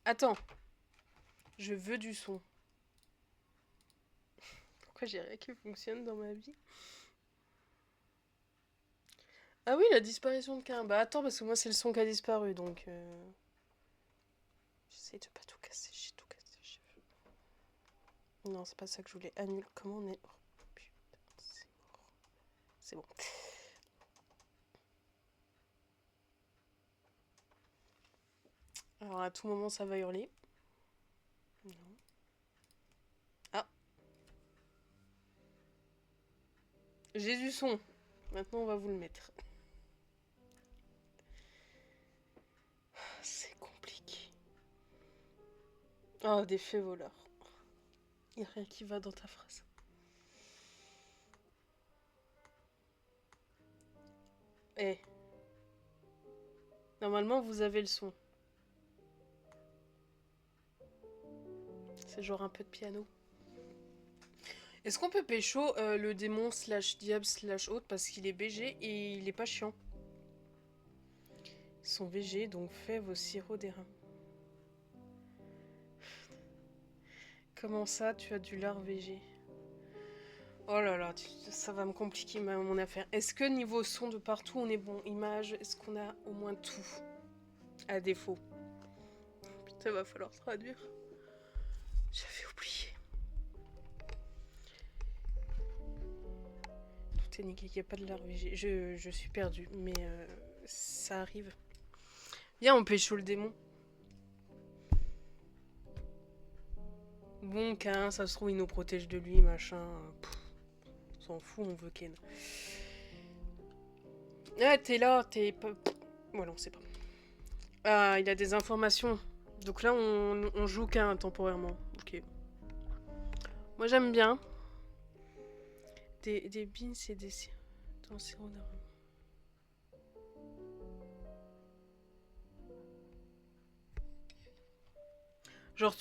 Attends. Je veux du son. Pourquoi j'ai rien qui fonctionne dans ma vie? Ah oui, la disparition de Karin. Bah attends, parce que moi c'est le son qui a disparu, donc... J'essaie de pas tout casser, j'ai tout cassé. Non, c'est pas ça que je voulais. Annule. Comment on est... Oh, putain, c'est mort. C'est bon. Alors à tout moment ça va hurler. Non. Ah, j'ai du son. Maintenant on va vous le mettre. C'est compliqué. Oh, des faits voleurs. Y a rien qui va dans ta phrase. Eh, normalement vous avez le son. C'est genre un peu de piano. Est-ce qu'on peut pécho le démon slash diable slash autre parce qu'il est BG et il est pas chiant? Ils sont VG, donc faites vos sirops d'airain. Comment ça, tu as du lard VG? Oh là là, ça va me compliquer mon affaire. Est-ce que niveau son de partout on est bon? Image, est-ce qu'on a au moins tout? À défaut. Putain, va falloir traduire. J'avais oublié. Tout est nickel, il n'y a pas de lard VG. Je suis perdue, mais ça arrive. Viens, on pécho le démon. Bon, Cain, ça se trouve, il nous protège de lui, machin. On s'en fout, on veut Ken. Ah, t'es là, t'es pas... Voilà, on sait pas. Ah, il a des informations. Donc là, on joue Cain temporairement. Ok. Moi, j'aime bien. Des beans et des... Dans le sirop d'érable. Genre,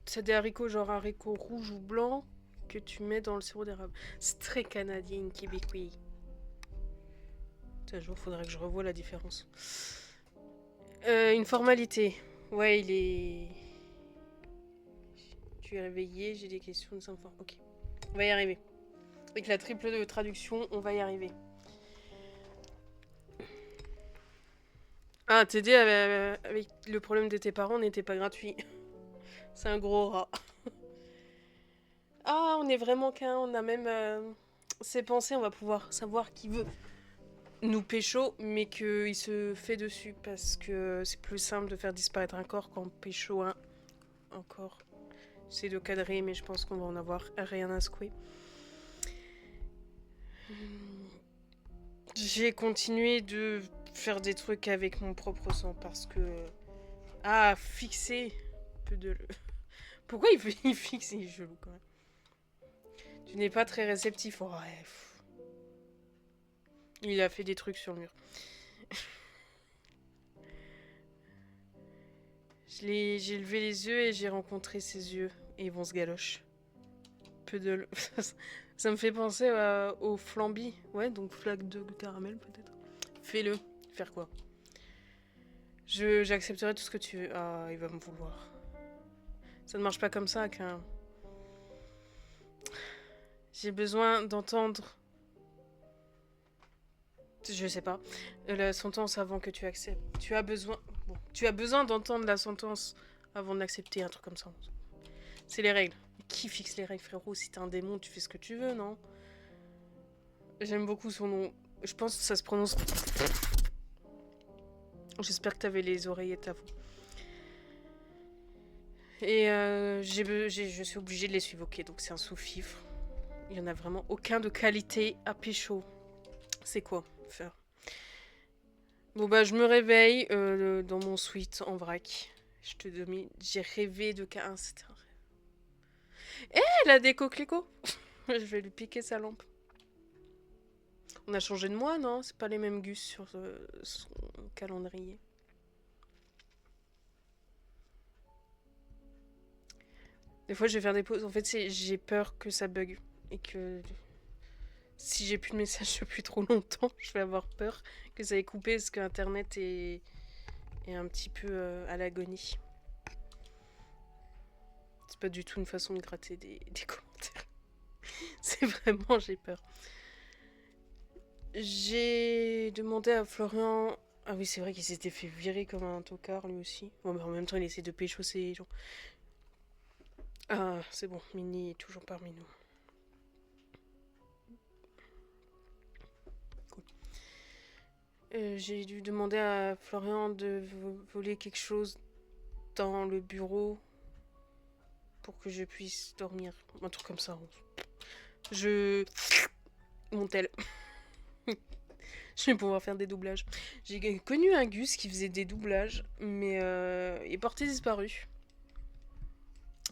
c'est des haricots, genre haricots rouges ou blancs que tu mets dans le sirop d'érable. C'est très canadien, québécois. Un jour, faudrait que je revoie la différence. Une formalité. Ouais, il est... Tu es réveillé, j'ai des questions, nous sommes Ok, on va y arriver. Avec la triple de traduction, on va y arriver. Ah, t'aider avec le problème de tes parents n'était pas gratuit. C'est un gros rat. Ah, on est vraiment qu'un, on a même ses pensées, on va pouvoir savoir qui veut nous pécho, mais qu'il se fait dessus, parce que c'est plus simple de faire disparaître un corps qu'en pécho un corps. C'est de cadrer, mais je pense qu'on va en avoir rien à secouer. J'ai continué de faire des trucs avec mon propre sang, parce que... Ah, fixer peu de... Pourquoi il fixe? Il est chelou quand même. Tu n'es pas très réceptif. Oh, ouais. Il a fait des trucs sur le mur. J'ai levé les yeux et j'ai rencontré ses yeux. Et ils vont se galoche. Peu de... Ça me fait penser au flamby. Ouais, donc flaque de caramel peut-être. Fais-le. Faire quoi? J'accepterai tout ce que tu veux. Ah, il va me vouloir. Ça ne marche pas comme ça qu'un... J'ai besoin d'entendre... Je sais pas. La sentence avant que tu acceptes. Tu as besoin... Bon. Tu as besoin d'entendre la sentence avant d'accepter un truc comme ça. C'est les règles. Qui fixe les règles, frérot? Si t'es un démon, tu fais ce que tu veux, non? J'aime beaucoup son nom. Je pense que ça se prononce... J'espère que t'avais les oreillettes à vous. Et je suis obligée de les suivre. Ok, donc c'est un sous-fifre. Il n'y en a vraiment aucun de qualité à pécho. C'est quoi faire? Bon bah je me réveille dans mon suite en vrac. Je te domine. J'ai rêvé de K1, c'était un rêve. Eh, elle a des coquelicots. Je vais lui piquer sa lampe. On a changé de mois, non? C'est pas les mêmes gus sur son calendrier. Des fois, je vais faire des pauses. En fait, j'ai peur que ça bug. Et que si j'ai plus de messages depuis trop longtemps, je vais avoir peur que ça ait coupé parce que Internet est un petit peu à l'agonie. C'est pas du tout une façon de gratter des commentaires. C'est vraiment, j'ai peur. J'ai demandé à Florian... Ah oui, c'est vrai qu'il s'était fait virer comme un tocard, lui aussi. Bon, mais en même temps, il essaie de pécho ces gens. Ah, c'est bon, Minnie est toujours parmi nous. Cool. J'ai dû demander à Florian de voler quelque chose dans le bureau pour que je puisse dormir. Un truc comme ça. Je... Mon tel. Je vais pouvoir faire des doublages. J'ai connu un Gus qui faisait des doublages, mais il est porté disparu.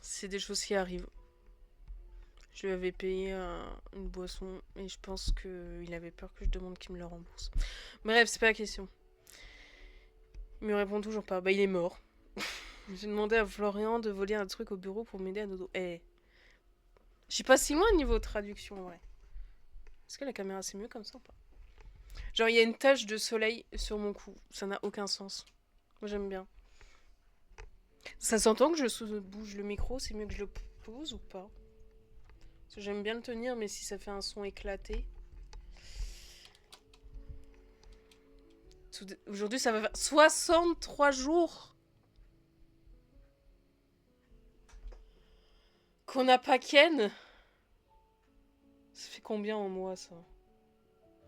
C'est des choses qui arrivent. Je lui avais payé une boisson et je pense qu'il avait peur que je demande qu'il me le rembourse. Bref, c'est pas la question. Il me répond toujours pas. Bah, il est mort. J'ai demandé à Florian de voler un truc au bureau pour m'aider à dodo. Eh. Je suis pas si loin niveau traduction, ouais. Est-ce que la caméra c'est mieux comme ça ou pas? Genre, il y a une tache de soleil sur mon cou. Ça n'a aucun sens. Moi, j'aime bien. Ça s'entend que je bouge le micro, c'est mieux que je le pose ou pas? Parce que j'aime bien le tenir, mais si ça fait un son éclaté. Aujourd'hui, ça va faire 63 jours qu'on n'a pas Ken. Ça fait combien en mois, ça?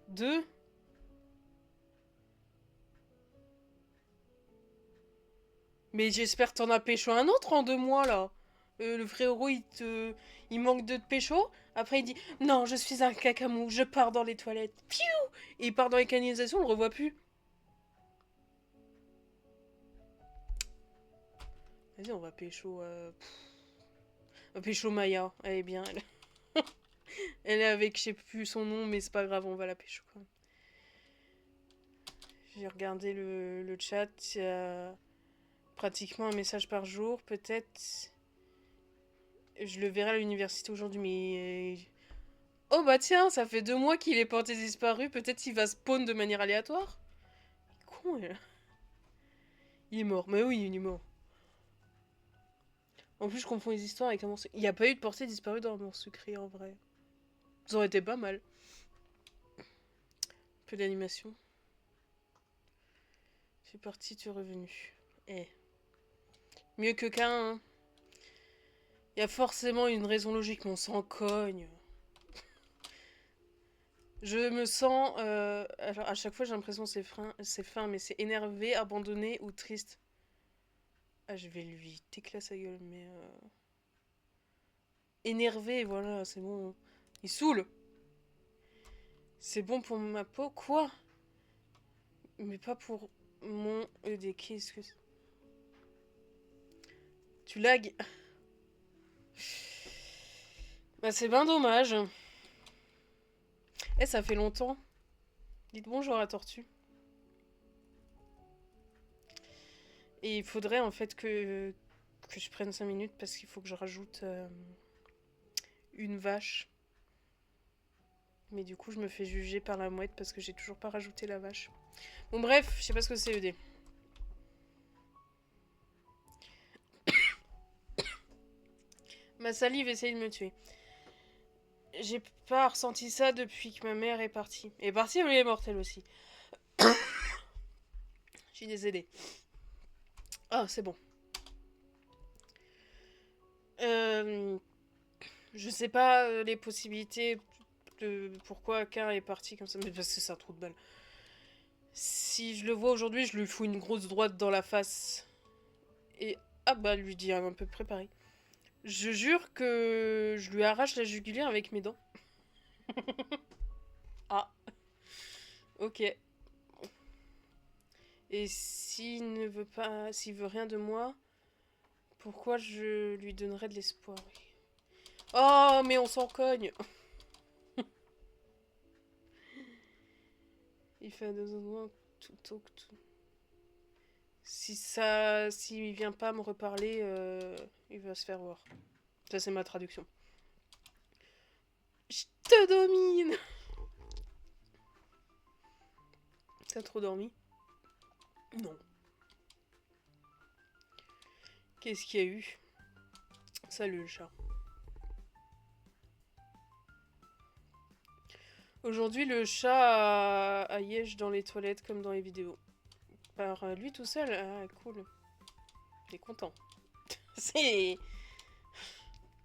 2? Mais j'espère que t'en as pécho un autre en 2 mois, là. Le frérot, il manque de pécho. Après, il dit non, je suis un cacamou, je pars dans les toilettes. Piou. Et il part dans les canalisations, on le revoit plus. Vas-y, on va pécho. On va pécho Maya. Elle est bien, elle. Elle est avec, je sais plus son nom, mais c'est pas grave, on va la pécho quand même. J'ai regardé le chat. Il y a pratiquement un message par jour, peut-être. Je le verrai à l'université aujourd'hui, mais. Oh bah tiens, ça fait 2 mois qu'il est porté disparu, peut-être qu'il va spawn de manière aléatoire. Il est con, elle. Il est mort, mais oui, il est mort. En plus, je confonds les histoires avec Amour Sucré. Il n'y a pas eu de portée disparue dans Amour Sucré en vrai. Ça aurait été pas mal. Un peu d'animation. Tu es parti, tu es revenu. Eh. Mieux que qu'un. Hein. Il y a forcément une raison logique, mais on s'en cogne. Je me sens. Alors, à chaque fois, j'ai l'impression que c'est fin, mais c'est énervé, abandonné ou triste. Ah, je vais lui t'éclater sa gueule, mais. Énervé, voilà, c'est bon. Il saoule. C'est bon pour ma peau, quoi? Mais pas pour mon ED. Qu'est-ce que c'est? Tu lags. Bah, c'est bien dommage. Eh, ça fait longtemps. Dites bonjour à Tortue. Et il faudrait en fait que je prenne 5 minutes parce qu'il faut que je rajoute une vache. Mais du coup, je me fais juger par la mouette parce que j'ai toujours pas rajouté la vache. Bon, bref, je sais pas ce que c'est ED. Ma salive essaye de me tuer. J'ai pas ressenti ça depuis que ma mère est partie. Elle est partie, mais elle est morte elle aussi. Je suis décédée. Ah, c'est bon. Je sais pas les possibilités de pourquoi Car est parti comme ça, mais parce que c'est un trou de balle. Si je le vois aujourd'hui, je lui fous une grosse droite dans la face. Et ah bah lui dire un peu préparé. Je jure que je lui arrache la jugulaire avec mes dents. Ah, ok. Et s'il ne veut pas, s'il veut rien de moi, pourquoi je lui donnerais de l'espoir? Oh, mais on s'en cogne. Il fait 2 tout. S'il vient pas me reparler, il va se faire voir. Ça c'est ma traduction. Je te domine. T'as trop dormi? Non. Qu'est-ce qu'il y a eu? Salut le chat. Aujourd'hui, le chat a Yesh dans les toilettes comme dans les vidéos. Par lui tout seul. Ah, cool. Il est content. C'est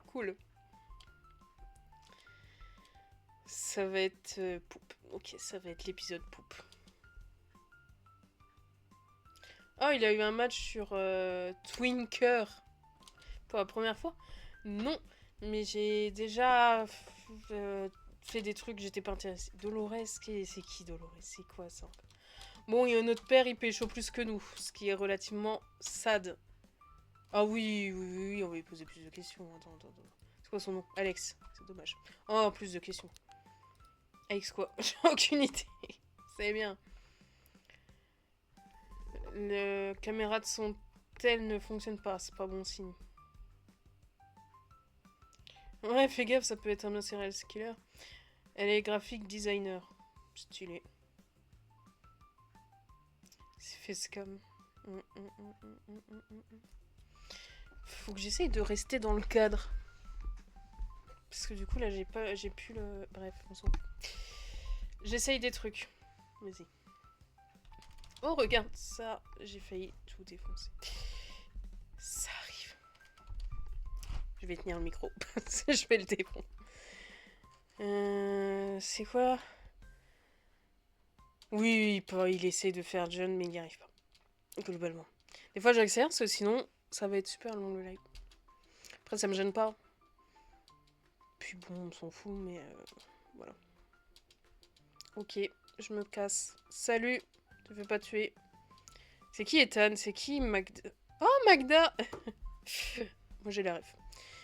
cool. Ça va être poupe. Ok, ça va être l'épisode poupe. Oh, il a eu un match sur Twinker. Pour la première fois. Non, mais j'ai déjà fait des trucs, j'étais pas intéressée. Dolores, c'est qui Dolores? C'est quoi ça? Bon, il y a notre père, il pécho plus que nous, ce qui est relativement sad. Ah oui, oui, oui, on va lui poser plus de questions. Attends. C'est quoi son nom? Alex, c'est dommage. Oh, plus de questions. Alex quoi? J'ai aucune idée. C'est bien. Le caméra de son tel ne fonctionne pas, c'est pas bon signe. Ouais, fais gaffe, ça peut être un serial killer. Elle est graphic designer. Stylé. C'est fait scam. Faut que j'essaye de rester dans le cadre. Parce que du coup, là, j'ai plus le... Bref, on s'en fout. J'essaye des trucs. Vas-y. Oh, regarde ça. J'ai failli tout défoncer. Ça arrive. Je vais tenir le micro. Je vais le défoncer. C'est quoi? Oui, il essaie de faire John, mais il n'y arrive pas. Globalement. Des fois, j'accélère, parce que sinon, ça va être super long le live. Après, ça me gêne pas. Puis bon, on s'en fout, mais voilà. Ok, je me casse. Salut, te fais pas tuer. C'est qui Ethan? C'est qui Magda? Oh, Magda. Moi, j'ai la ref.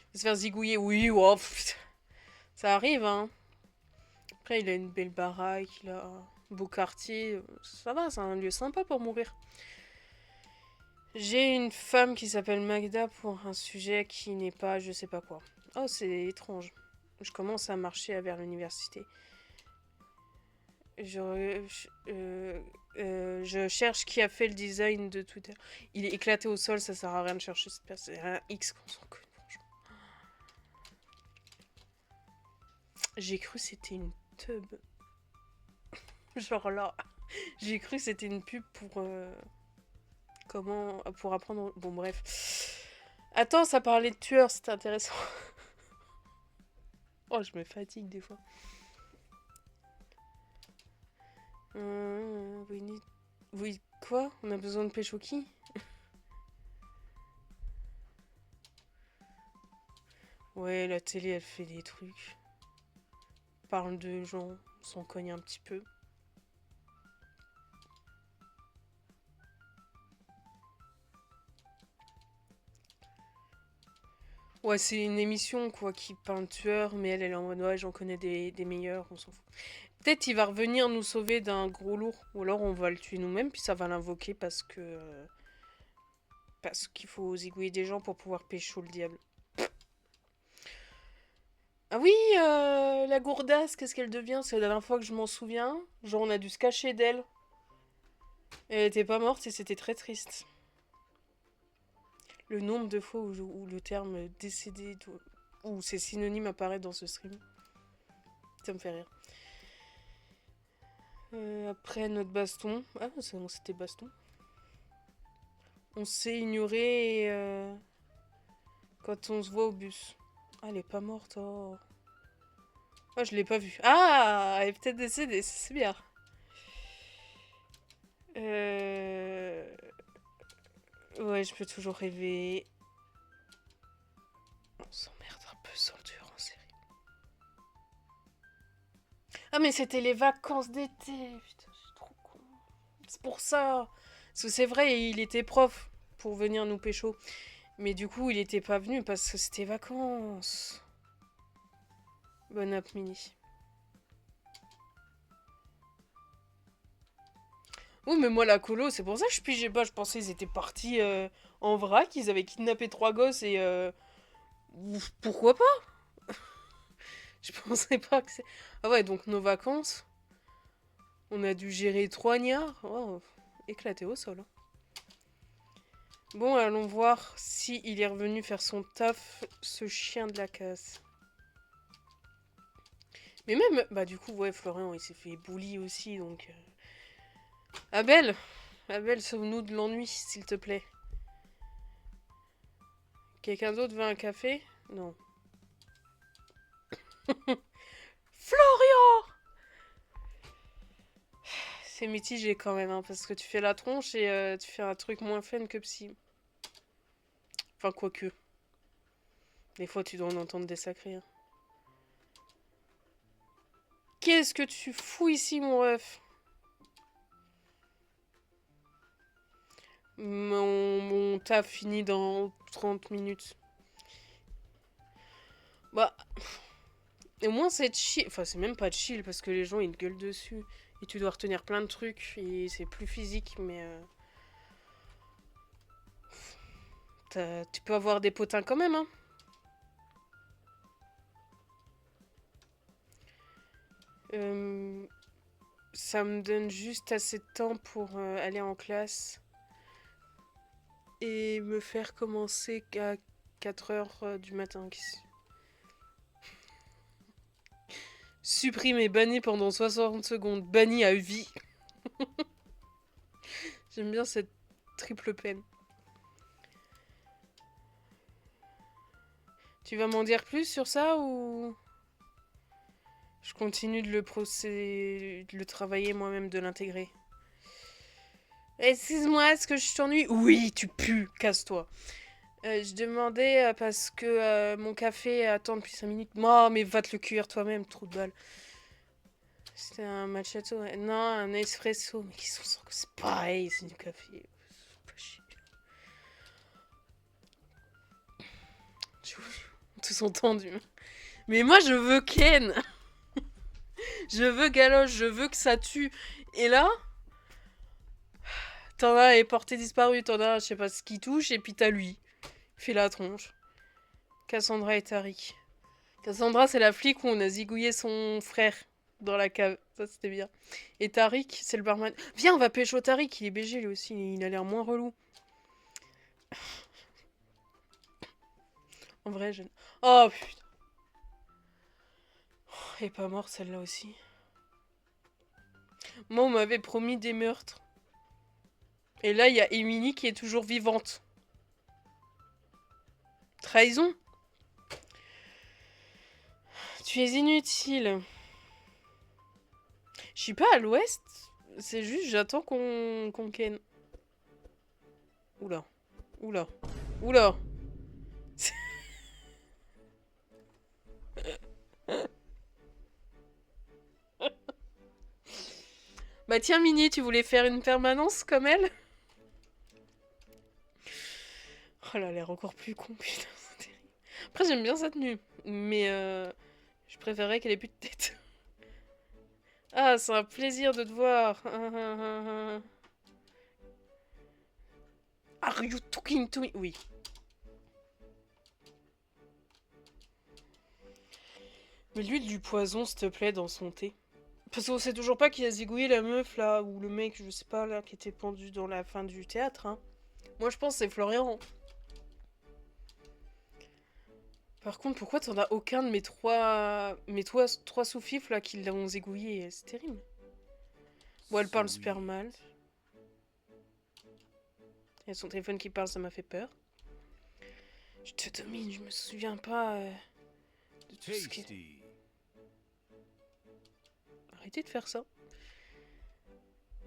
Il va se faire zigouiller. Oui, wow, ça arrive, hein. Après, il a une belle baraque, il a un beau quartier. Ça va, c'est un lieu sympa pour mourir. J'ai une femme qui s'appelle Magda pour un sujet qui n'est pas je sais pas quoi. Oh, c'est étrange. Je commence à marcher vers l'université. Je cherche qui a fait le design de Twitter. Il est éclaté au sol, ça sert à rien de chercher cette personne. C'est un X qu'on s'en connaît, franchement. J'ai cru que c'était une tub. Genre là. J'ai cru que c'était une pub pour... pour apprendre... Bon, bref. Attends, ça parlait de tueur, c'était intéressant. Oh, je me fatigue des fois. Oui, quoi? On a besoin de pécho qui? Ouais, la télé, elle fait des trucs. Parle de gens, on s'en cogne un petit peu. Ouais, c'est une émission, quoi, qui parle de tueur, mais elle est en mode, ouais, j'en connais des meilleurs, on s'en fout. Peut-être il va revenir nous sauver d'un gros lourd, ou alors on va le tuer nous-mêmes, puis ça va l'invoquer parce que... parce qu'il faut zigouiller des gens pour pouvoir pécho le diable. Ah oui, la gourdasse, qu'est-ce qu'elle devient? C'est la dernière fois que je m'en souviens. Genre, on a dû se cacher d'elle. Elle était pas morte et c'était très triste. Le nombre de fois où le terme décédé ou ses synonymes apparaît dans ce stream. Ça me fait rire. Après notre baston. Ah, c'était baston. On s'est ignoré quand on se voit au bus. Ah, elle est pas morte, oh. Oh, je l'ai pas vue. Ah, elle est peut-être décédée, c'est bien. Ouais, je peux toujours rêver. On s'emmerde un peu sans tueur en série. Ah, mais c'était les vacances d'été. Putain, je suis trop con. C'est pour ça. Parce que c'est vrai, il était prof pour venir nous pécho. Mais du coup, il était pas venu parce que c'était vacances. Bonne app mini. Oui, mais moi, la colo, c'est pour ça que je pigeais pas. Je pensais qu'ils étaient partis en vrac, ils avaient kidnappé 3 gosses et... pourquoi pas? Je pensais pas que c'est... Ah ouais, donc nos vacances, on a dû gérer 3 niards. Oh, éclaté au sol. Hein. Bon, allons voir si il est revenu faire son taf, ce chien de la casse. Mais même, bah du coup, ouais, Florian, il s'est fait bully aussi, donc... Abel! Abel, sauve-nous de l'ennui, s'il te plaît. Quelqu'un d'autre veut un café? Non. Florian! C'est mitigé quand même, hein, parce que tu fais la tronche et tu fais un truc moins fun que psy. Enfin, quoique. Des fois, tu dois en entendre des sacrés. Hein. Qu'est-ce que tu fous ici, mon ref? Mon taf finit dans 30 minutes. Bah, au moins c'est chill. Enfin, c'est même pas chill parce que les gens ils te gueulent dessus. Et tu dois retenir plein de trucs. Et c'est plus physique, mais. Tu peux avoir des potins quand même, hein. Ça me donne juste assez de temps pour aller en classe. Et me faire commencer à 4h du matin. Supprime et banni pendant 60 secondes. Banni à vie. J'aime bien cette triple peine. Tu vas m'en dire plus sur ça ou je continue de le travailler moi-même, de l'intégrer? Excuse-moi, est-ce que je t'ennuie? Oui, tu pues, casse-toi. Je demandais parce que mon café attend depuis 5 minutes. Oh, mais va te le cuire toi-même, trou de balle. C'était un macchiato. Ouais. Non, un espresso. Mais qui sont que c'est pareil, c'est du café. C'est pas chier. Tous entendus. Mais moi, je veux Ken. Je veux Galoche, je veux que ça tue. Et là, t'en as est porté disparu, t'en as, je sais pas ce qui touche, et puis t'as lui. Fait la tronche. Cassandra et Tariq. Cassandra, c'est la flic où on a zigouillé son frère dans la cave. Ça, c'était bien. Et Tariq, c'est le barman. Viens, on va pécho Tariq, il est BG lui aussi, il a l'air moins relou. En vrai, je... Oh putain. Elle est pas morte celle-là aussi. Moi, on m'avait promis des meurtres. Et là, il y a Émilie qui est toujours vivante. Trahison? Tu es inutile. Je suis pas à l'ouest. C'est juste, j'attends qu'on ken. Oula. Oula. Oula. Bah tiens, Mini, tu voulais faire une permanence comme elle? Oh là, elle a l'air encore plus con, putain, c'est terrible. Après, j'aime bien sa tenue. Mais je préférerais qu'elle ait plus de tête. Ah, c'est un plaisir de te voir. Are you talking to me? Oui. Mais l'huile du poison, s'il te plaît, dans son thé. Parce qu'on sait toujours pas qui a zigouillé la meuf, là, ou le mec, je sais pas, là, qui était pendu dans la fin du théâtre, hein. Moi, je pense que c'est Florian. Par contre, pourquoi t'en as aucun de trois sous-fifs, là, qui l'ont zigouillé? C'est terrible. Bon, elle parle super mal. Il y a son téléphone qui parle, ça m'a fait peur. Je te domine, je me souviens pas de tout ce qui... Arrêtez de faire ça.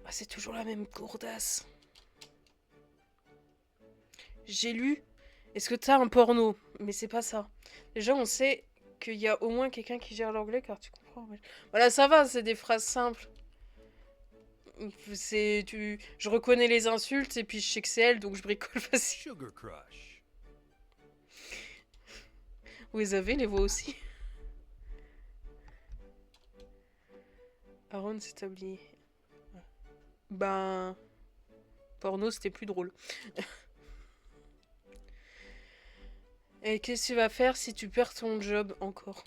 Ah, c'est toujours la même gourdasse. J'ai lu. Est-ce que t'as un porno? Mais c'est pas ça. Déjà, on sait qu'il y a au moins quelqu'un qui gère l'anglais, car tu comprends. Voilà, ça va, c'est des phrases simples. Je reconnais les insultes et puis je sais que c'est elle, donc je bricole facile. Sugar Crush. Vous les avez, les voix aussi. Aaron s'est oublié. Ben... Porno, c'était plus drôle. Et qu'est-ce que tu vas faire si tu perds ton job encore?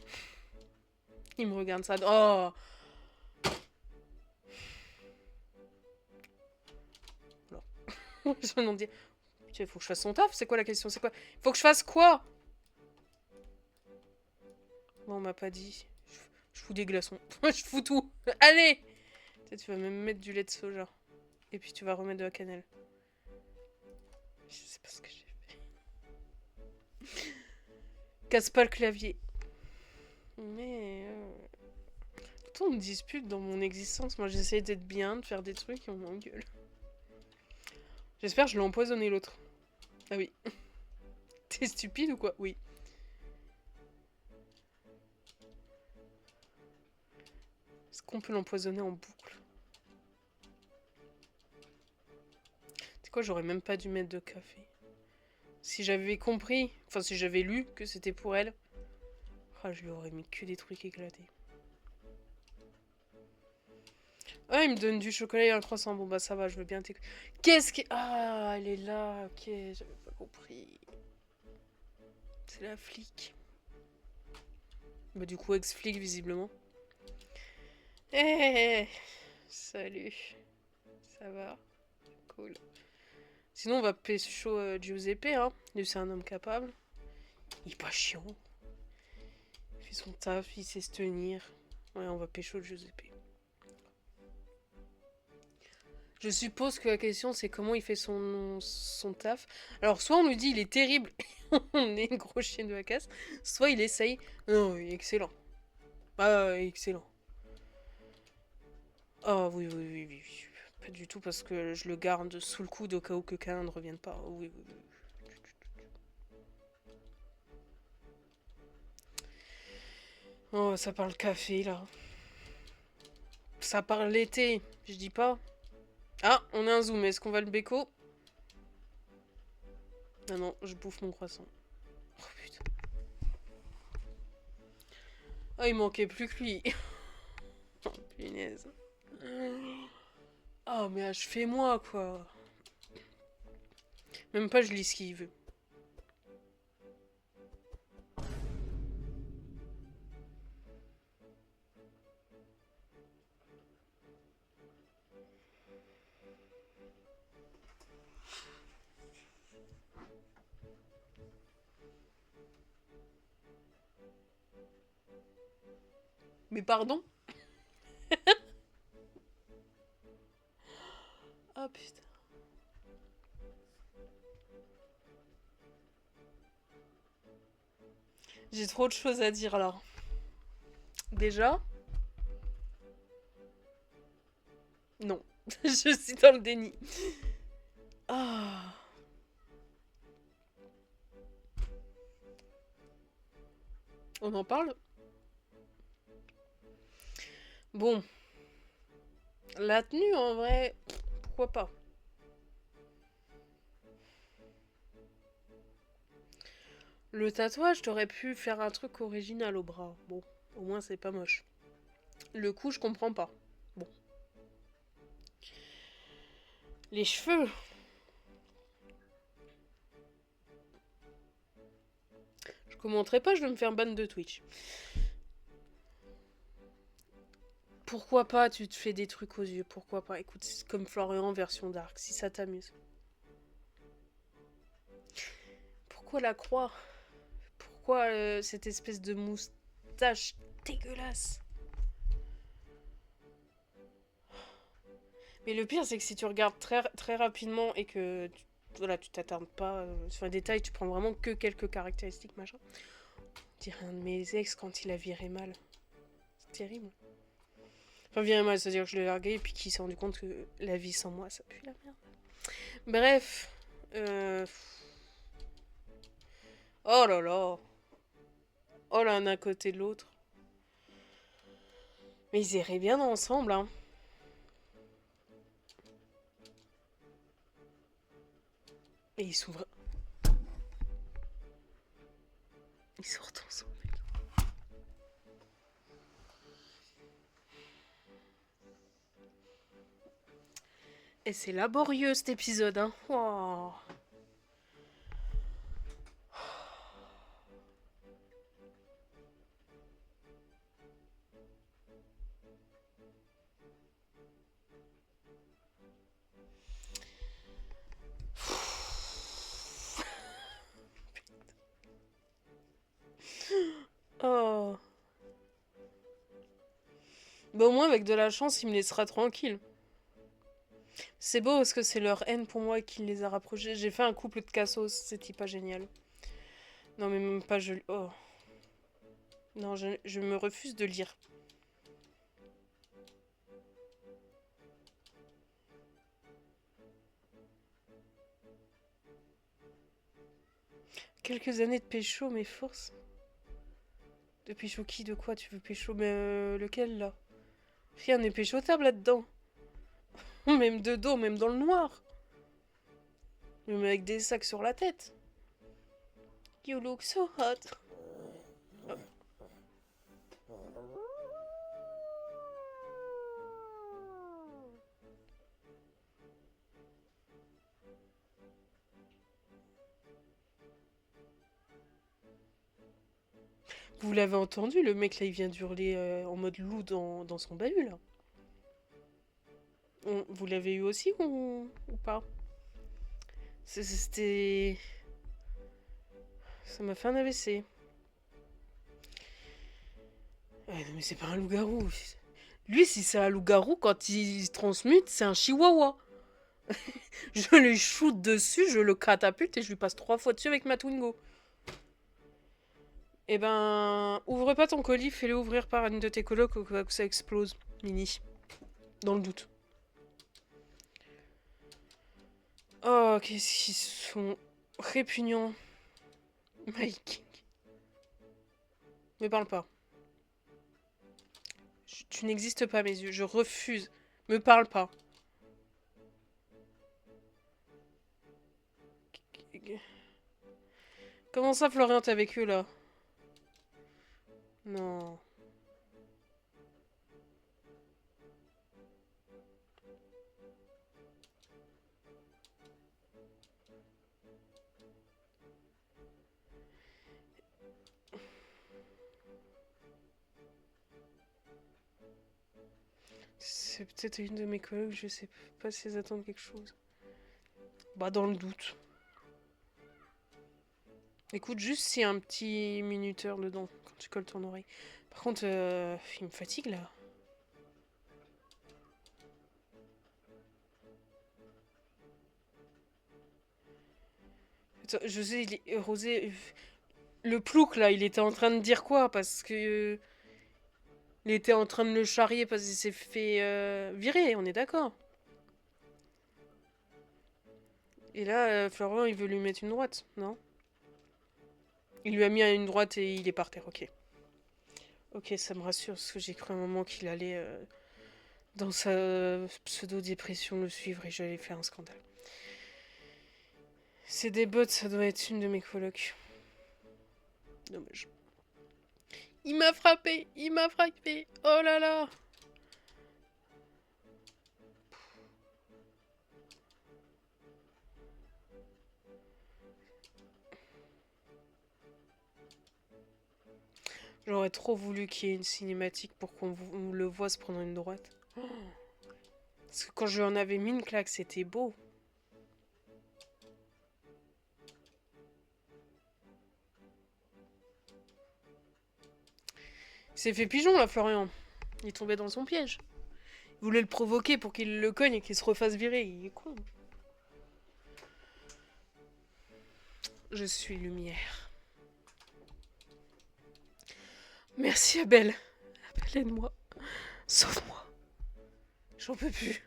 Il me regarde ça. Oh! Je vais non dire. Tu sais, faut que je fasse son taf, c'est quoi la question? C'est quoi? Faut que je fasse quoi? Bon, on m'a pas dit. Je fous des glaçons. Je fous tout. Allez! Tu vas même mettre du lait de soja. Et puis tu vas remettre de la cannelle. Je sais pas ce que j'ai fait. Casse pas le clavier. Mais... Tout on me dispute dans mon existence. Moi, j'essaie d'être bien, de faire des trucs et on m'engueule. J'espère que je l'ai empoisonné l'autre. Ah oui. T'es stupide ou quoi? Oui. Est-ce qu'on peut l'empoisonner en boucle? C'est quoi, j'aurais même pas dû mettre de café. Si j'avais compris, enfin si j'avais lu que c'était pour elle, oh, je lui aurais mis que des trucs éclatés. Ah, il me donne du chocolat et un croissant. Bon bah ça va, je veux bien t'écouter. Qu'est-ce qui... Ah, elle est là, ok, j'avais pas compris. C'est la flic. Bah du coup, ex-flic visiblement. Eh, salut. Ça va? Cool. Sinon, on va pécho Giuseppe, hein. Lui, c'est un homme capable. Il est pas chiant. Il fait son taf, il sait se tenir. Ouais, on va pécho Giuseppe. Je suppose que la question, c'est comment il fait son taf. Alors, soit on nous dit il est terrible, on est gros chien de la casse, soit il essaye. Non, il est excellent. Ah, excellent. Ah, oui, oui, oui, oui. Pas du tout, parce que je le garde sous le coude au cas où quelqu'un ne revienne pas. Oui, oui, oui. Oh, ça parle café, là. Ça parle l'été, je dis pas. Ah, on a un zoom, est-ce qu'on va le béco? Ah non, je bouffe mon croissant. Oh putain. Ah, il manquait plus que lui. Oh, punaise. Oh, mais achevez-moi, quoi. Même pas, je lis ce qu'il veut. Mais pardon? Ah, putain. J'ai trop de choses à dire, là. Déjà? Non. Je suis dans le déni. Ah. On en parle? Bon. La tenue, en vrai, pourquoi pas? Le tatouage, t'aurais pu faire un truc original au bras. Bon, au moins c'est pas moche. Le cou, je comprends pas. Bon. Les cheveux. Je commenterai pas, je vais me faire ban de Twitch. Pourquoi pas, tu te fais des trucs aux yeux, pourquoi pas. Écoute, c'est comme Florian version dark, si ça t'amuse. Pourquoi la croix? Pourquoi cette espèce de moustache dégueulasse? Mais le pire, c'est que si tu regardes très, très rapidement et que voilà, tu t'attardes pas sur un détail, tu prends vraiment que quelques caractéristiques, machin. On dirait un de mes ex quand il a viré mal. C'est terrible. Enfin, viré mal, c'est-à-dire que je l'ai largué et puis qu'il s'est rendu compte que la vie sans moi, ça pue la merde. Bref. Oh là là. Oh là, un à côté de l'autre. Mais ils iraient bien ensemble, hein. Et ils s'ouvrent. Ils sortent ensemble. Et c'est laborieux cet épisode, hein. Oh. Bah au moins avec de la chance, il me laissera tranquille. C'est beau parce que c'est leur haine pour moi qui les a rapprochés. J'ai fait un couple de cassos, c'était pas génial. Non mais même pas je... Oh. Non, je me refuse de lire. Quelques années de pécho, mes forces. De pécho qui? De quoi tu veux pécho? Mais lequel là? Rien n'est péchotable là-dedans. Même de dos, même dans le noir. Même avec des sacs sur la tête. You look so hot. Oh. Vous l'avez entendu, le mec là il vient d'hurler en mode loup dans son bahut là. Vous l'avez eu aussi ou pas? C'était... Ça m'a fait un AVC. Ouais, non mais c'est pas un loup-garou. Lui, si c'est un loup-garou, quand il se transmute, c'est un chihuahua. Je lui shoot dessus, je le catapulte et je lui passe 3 fois dessus avec ma Twingo. Eh ben, ouvre pas ton colis, fais-le ouvrir par une de tes colocs ou que ça explose, Mini. Dans le doute. Oh, qu'est-ce qu'ils sont répugnants. Mike. Me parle pas. Tu n'existes pas à mes yeux, je refuse. Me parle pas. Comment ça, Florian, t'as vécu là? Non. C'est peut-être une de mes collègues, je sais pas si elles attendent quelque chose. Bah, dans le doute. Écoute, juste s'il y a un petit minuteur dedans, quand tu colles ton oreille. Par contre, il me fatigue là. Attends, je sais, Rosé. Le plouc là, il était en train de dire quoi? Parce que. Il était en train de le charrier parce qu'il s'est fait virer, on est d'accord. Et là, Florian, il veut lui mettre une droite, non? Il lui a mis une droite et il est par terre, ok. Ok, ça me rassure parce que j'ai cru un moment qu'il allait dans sa pseudo-dépression le suivre et j'allais faire un scandale. C'est des bots, ça doit être une de mes colocs. Dommage. Il m'a frappé, il m'a frappé. Oh là là. J'aurais trop voulu qu'il y ait une cinématique pour qu'on le voit se prendre une droite. Oh. Parce que quand je lui en avais mis une claque, c'était beau. Il s'est fait pigeon là, Florian. Il est tombé dans son piège. Il voulait le provoquer pour qu'il le cogne et qu'il se refasse virer. Il est con. Je suis lumière. Merci Abel. Abel, aide-moi. Sauve-moi. J'en peux plus.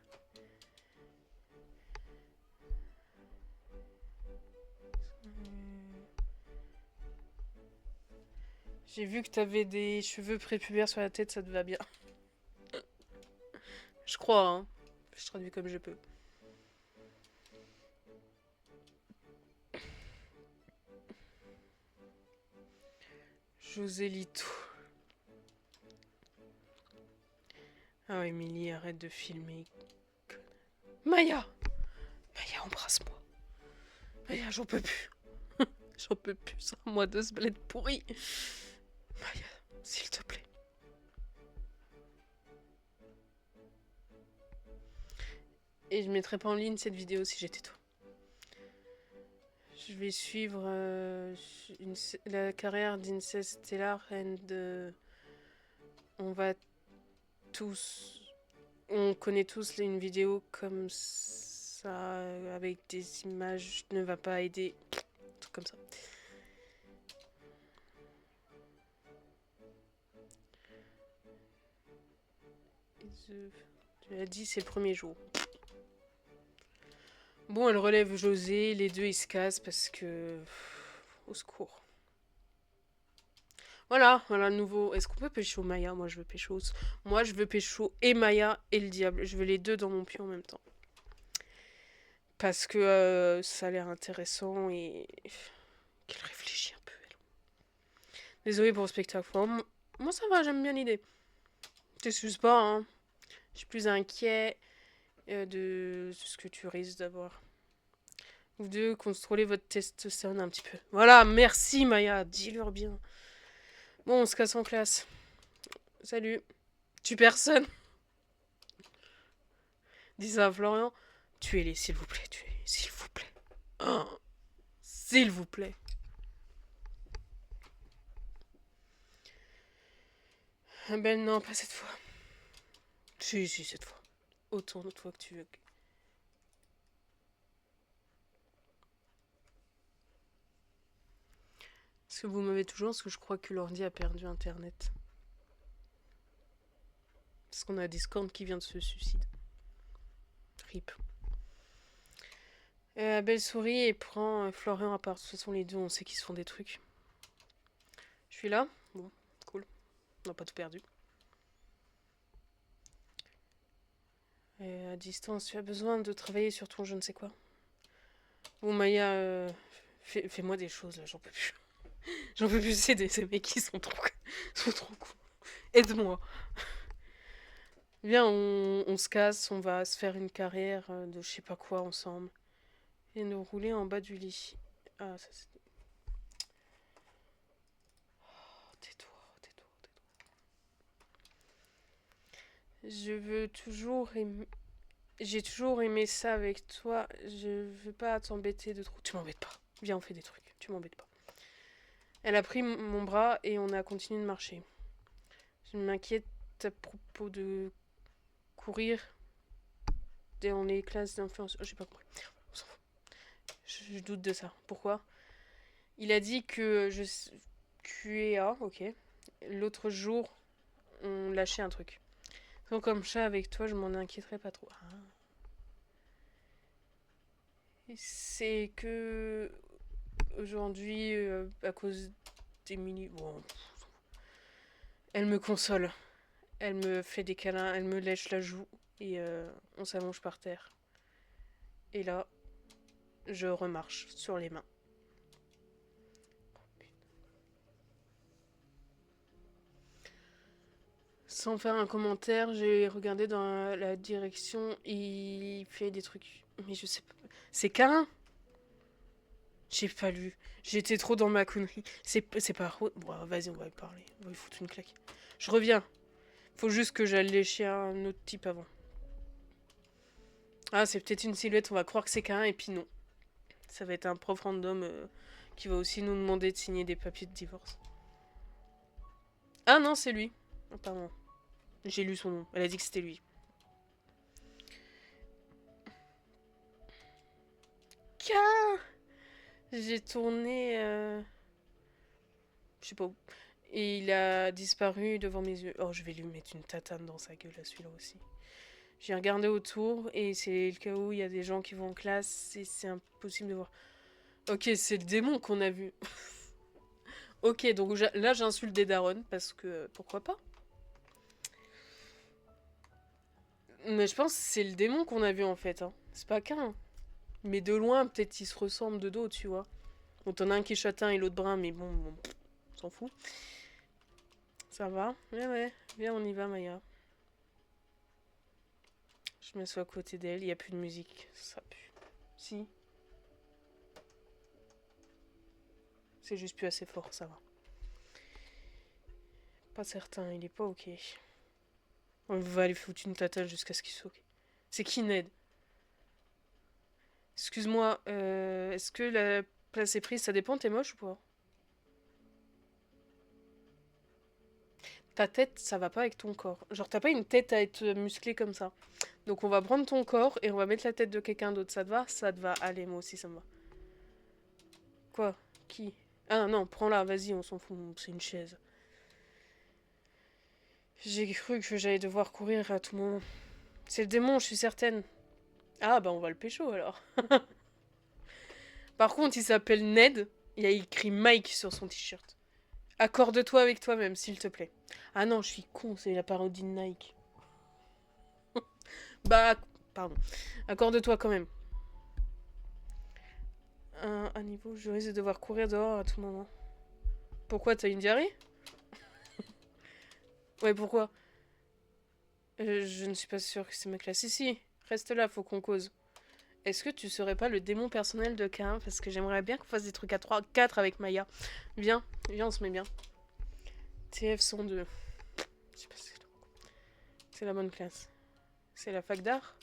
J'ai vu que t'avais des cheveux prépubères sur la tête, ça te va bien. Je crois, hein. Je traduis comme je peux. Josélito. Ah, Émilie, arrête de filmer. Maya! Maya, embrasse-moi. Maya, j'en peux plus. J'en peux plus, ça, moi, de ce bled pourri. Maya, s'il te plaît. Et je mettrai pas en ligne cette vidéo si j'étais toi. Je vais suivre la carrière d'Incest Stellar and on va tous. On connaît tous une vidéo comme ça, avec des images, ne va pas aider. Un truc comme ça. Tu l'as dit, c'est le premier jour. Bon, elle relève José, les deux ils se cassent parce que... Au secours. Voilà, voilà le nouveau. Est-ce qu'on peut pécho Maya? Moi je veux pécho. Moi je veux pécho et Maya et le diable. Je veux les deux dans mon pied en même temps. Parce que ça a l'air intéressant et... Qu'elle réfléchit un peu, elle. Désolée pour le spectacle. Moi ça va, j'aime bien l'idée. T'excuses pas, hein. Je suis plus inquiet de ce que tu risques d'avoir. Vous deux, contrôlez votre testostérone un petit peu. Voilà, merci Maya, dis-leur bien. Bon, on se casse en classe. Salut. Tu personne. Dis ça à Florian. Tuez-les, s'il vous plaît, tuez-les, s'il vous plaît. Oh, s'il vous plaît. Ah ben non, pas cette fois. Si, cette fois. Autant d'autres fois que tu veux. Est-ce que vous m'avez toujours? Parce que je crois que l'ordi a perdu internet. Parce qu'on a Discord qui vient de se suicider. RIP. Belle souris et prend Florian à part. De toute façon, les deux, on sait qu'ils se font des trucs. Je suis là. Bon, cool. On n'a pas tout perdu. À distance, tu as besoin de travailler sur ton je ne sais quoi. Bon, Maya, fais-moi des choses là, j'en peux plus. J'en peux plus, c'est ces mecs qui sont trop cons. Aide-moi. Viens, on se casse, on va se faire une carrière de je sais pas quoi ensemble. Et nous rouler en bas du lit. Ah, ça c'est... Oh, tais-toi. Je veux toujours aimer... J'ai toujours aimé ça avec toi. Je veux pas t'embêter de trop. Tu m'embêtes pas. Viens, on fait des trucs. Tu m'embêtes pas. Elle a pris mon bras et on a continué de marcher. Je m'inquiète à propos de courir dans les classes d'influence. J'ai pas compris. On s'en fout. Je doute de ça. Pourquoi? Il a dit que je... QA, ok. L'autre jour, on lâchait un truc. Donc comme ça, avec toi, je m'en inquiéterai pas trop. Ah. C'est que... Aujourd'hui, à cause d'Emilie... Bon, elle me console. Elle me fait des câlins, elle me lèche la joue. Et on s'allonge par terre. Et là, je remarche sur les mains. Sans faire un commentaire, j'ai regardé dans la direction et il fait des trucs. Mais je sais pas. C'est Karin. J'ai pas lu. J'étais trop dans ma connerie. C'est pas... Bon, vas-y, on va lui parler. On va lui foutre une claque. Je reviens. Faut juste que j'aille lécher un autre type avant. Ah, c'est peut-être une silhouette. On va croire que c'est Karin et puis non. Ça va être un prof random qui va aussi nous demander de signer des papiers de divorce. Ah non, c'est lui. Oh, pardon. J'ai lu son nom. Elle a dit que c'était lui. Car j'ai tourné... Je sais pas où. Et il a disparu devant mes yeux. Oh, je vais lui mettre une tatane dans sa gueule à celui-là aussi. J'ai regardé autour et c'est le cas où il y a des gens qui vont en classe et c'est impossible de voir. Ok, c'est le démon qu'on a vu. Ok, donc là j'insulte des darons parce que pourquoi pas. Mais je pense que c'est le démon qu'on a vu en fait. Hein. C'est pas qu'un. Mais de loin, peut-être ils se ressemblent de dos, tu vois. Bon, t'en as un qui est châtain et l'autre brun, mais bon, on s'en fout. Ça va? Ouais. Viens, on y va, Maya. Je m'assois à côté d'elle, il n'y a plus de musique. Ça pue. Si. C'est juste plus assez fort, ça va. Pas certain, il est pas ok. On va lui foutre une tatane jusqu'à ce qu'il soit ok. C'est qui Ned? Excuse-moi, est-ce que la place est prise? Ça dépend, t'es moche ou pas? ta tête, ça va pas avec ton corps. Genre, t'as pas une tête à être musclée comme ça. Donc, on va prendre ton corps et on va mettre la tête de quelqu'un d'autre. Ça te va? Ça te va. Allez, moi aussi, ça me va. Quoi? Qui? Ah non, prends-la, vas-y, on s'en fout. C'est une chaise. J'ai cru que j'allais devoir courir à tout moment. C'est le démon, je suis certaine. Ah, bah, on va le pécho alors. Par contre, il s'appelle Ned. Il y a écrit Mike sur son t-shirt. Accorde-toi avec toi-même, s'il te plaît. Ah non, je suis con, c'est la parodie de Nike. Bah, pardon. Accorde-toi quand même. À niveau, je risque de devoir courir dehors à tout moment. Pourquoi, t'as une diarrhée? Ouais, pourquoi? Je ne suis pas sûre que c'est ma classe. Si, reste là, faut qu'on cause. Est-ce que tu serais pas le démon personnel de Cain? Parce que j'aimerais bien qu'on fasse des trucs à 3, 4 avec Maya. Viens, on se met bien. TF 102. Je sais pas si c'est la bonne classe. C'est la fac d'art?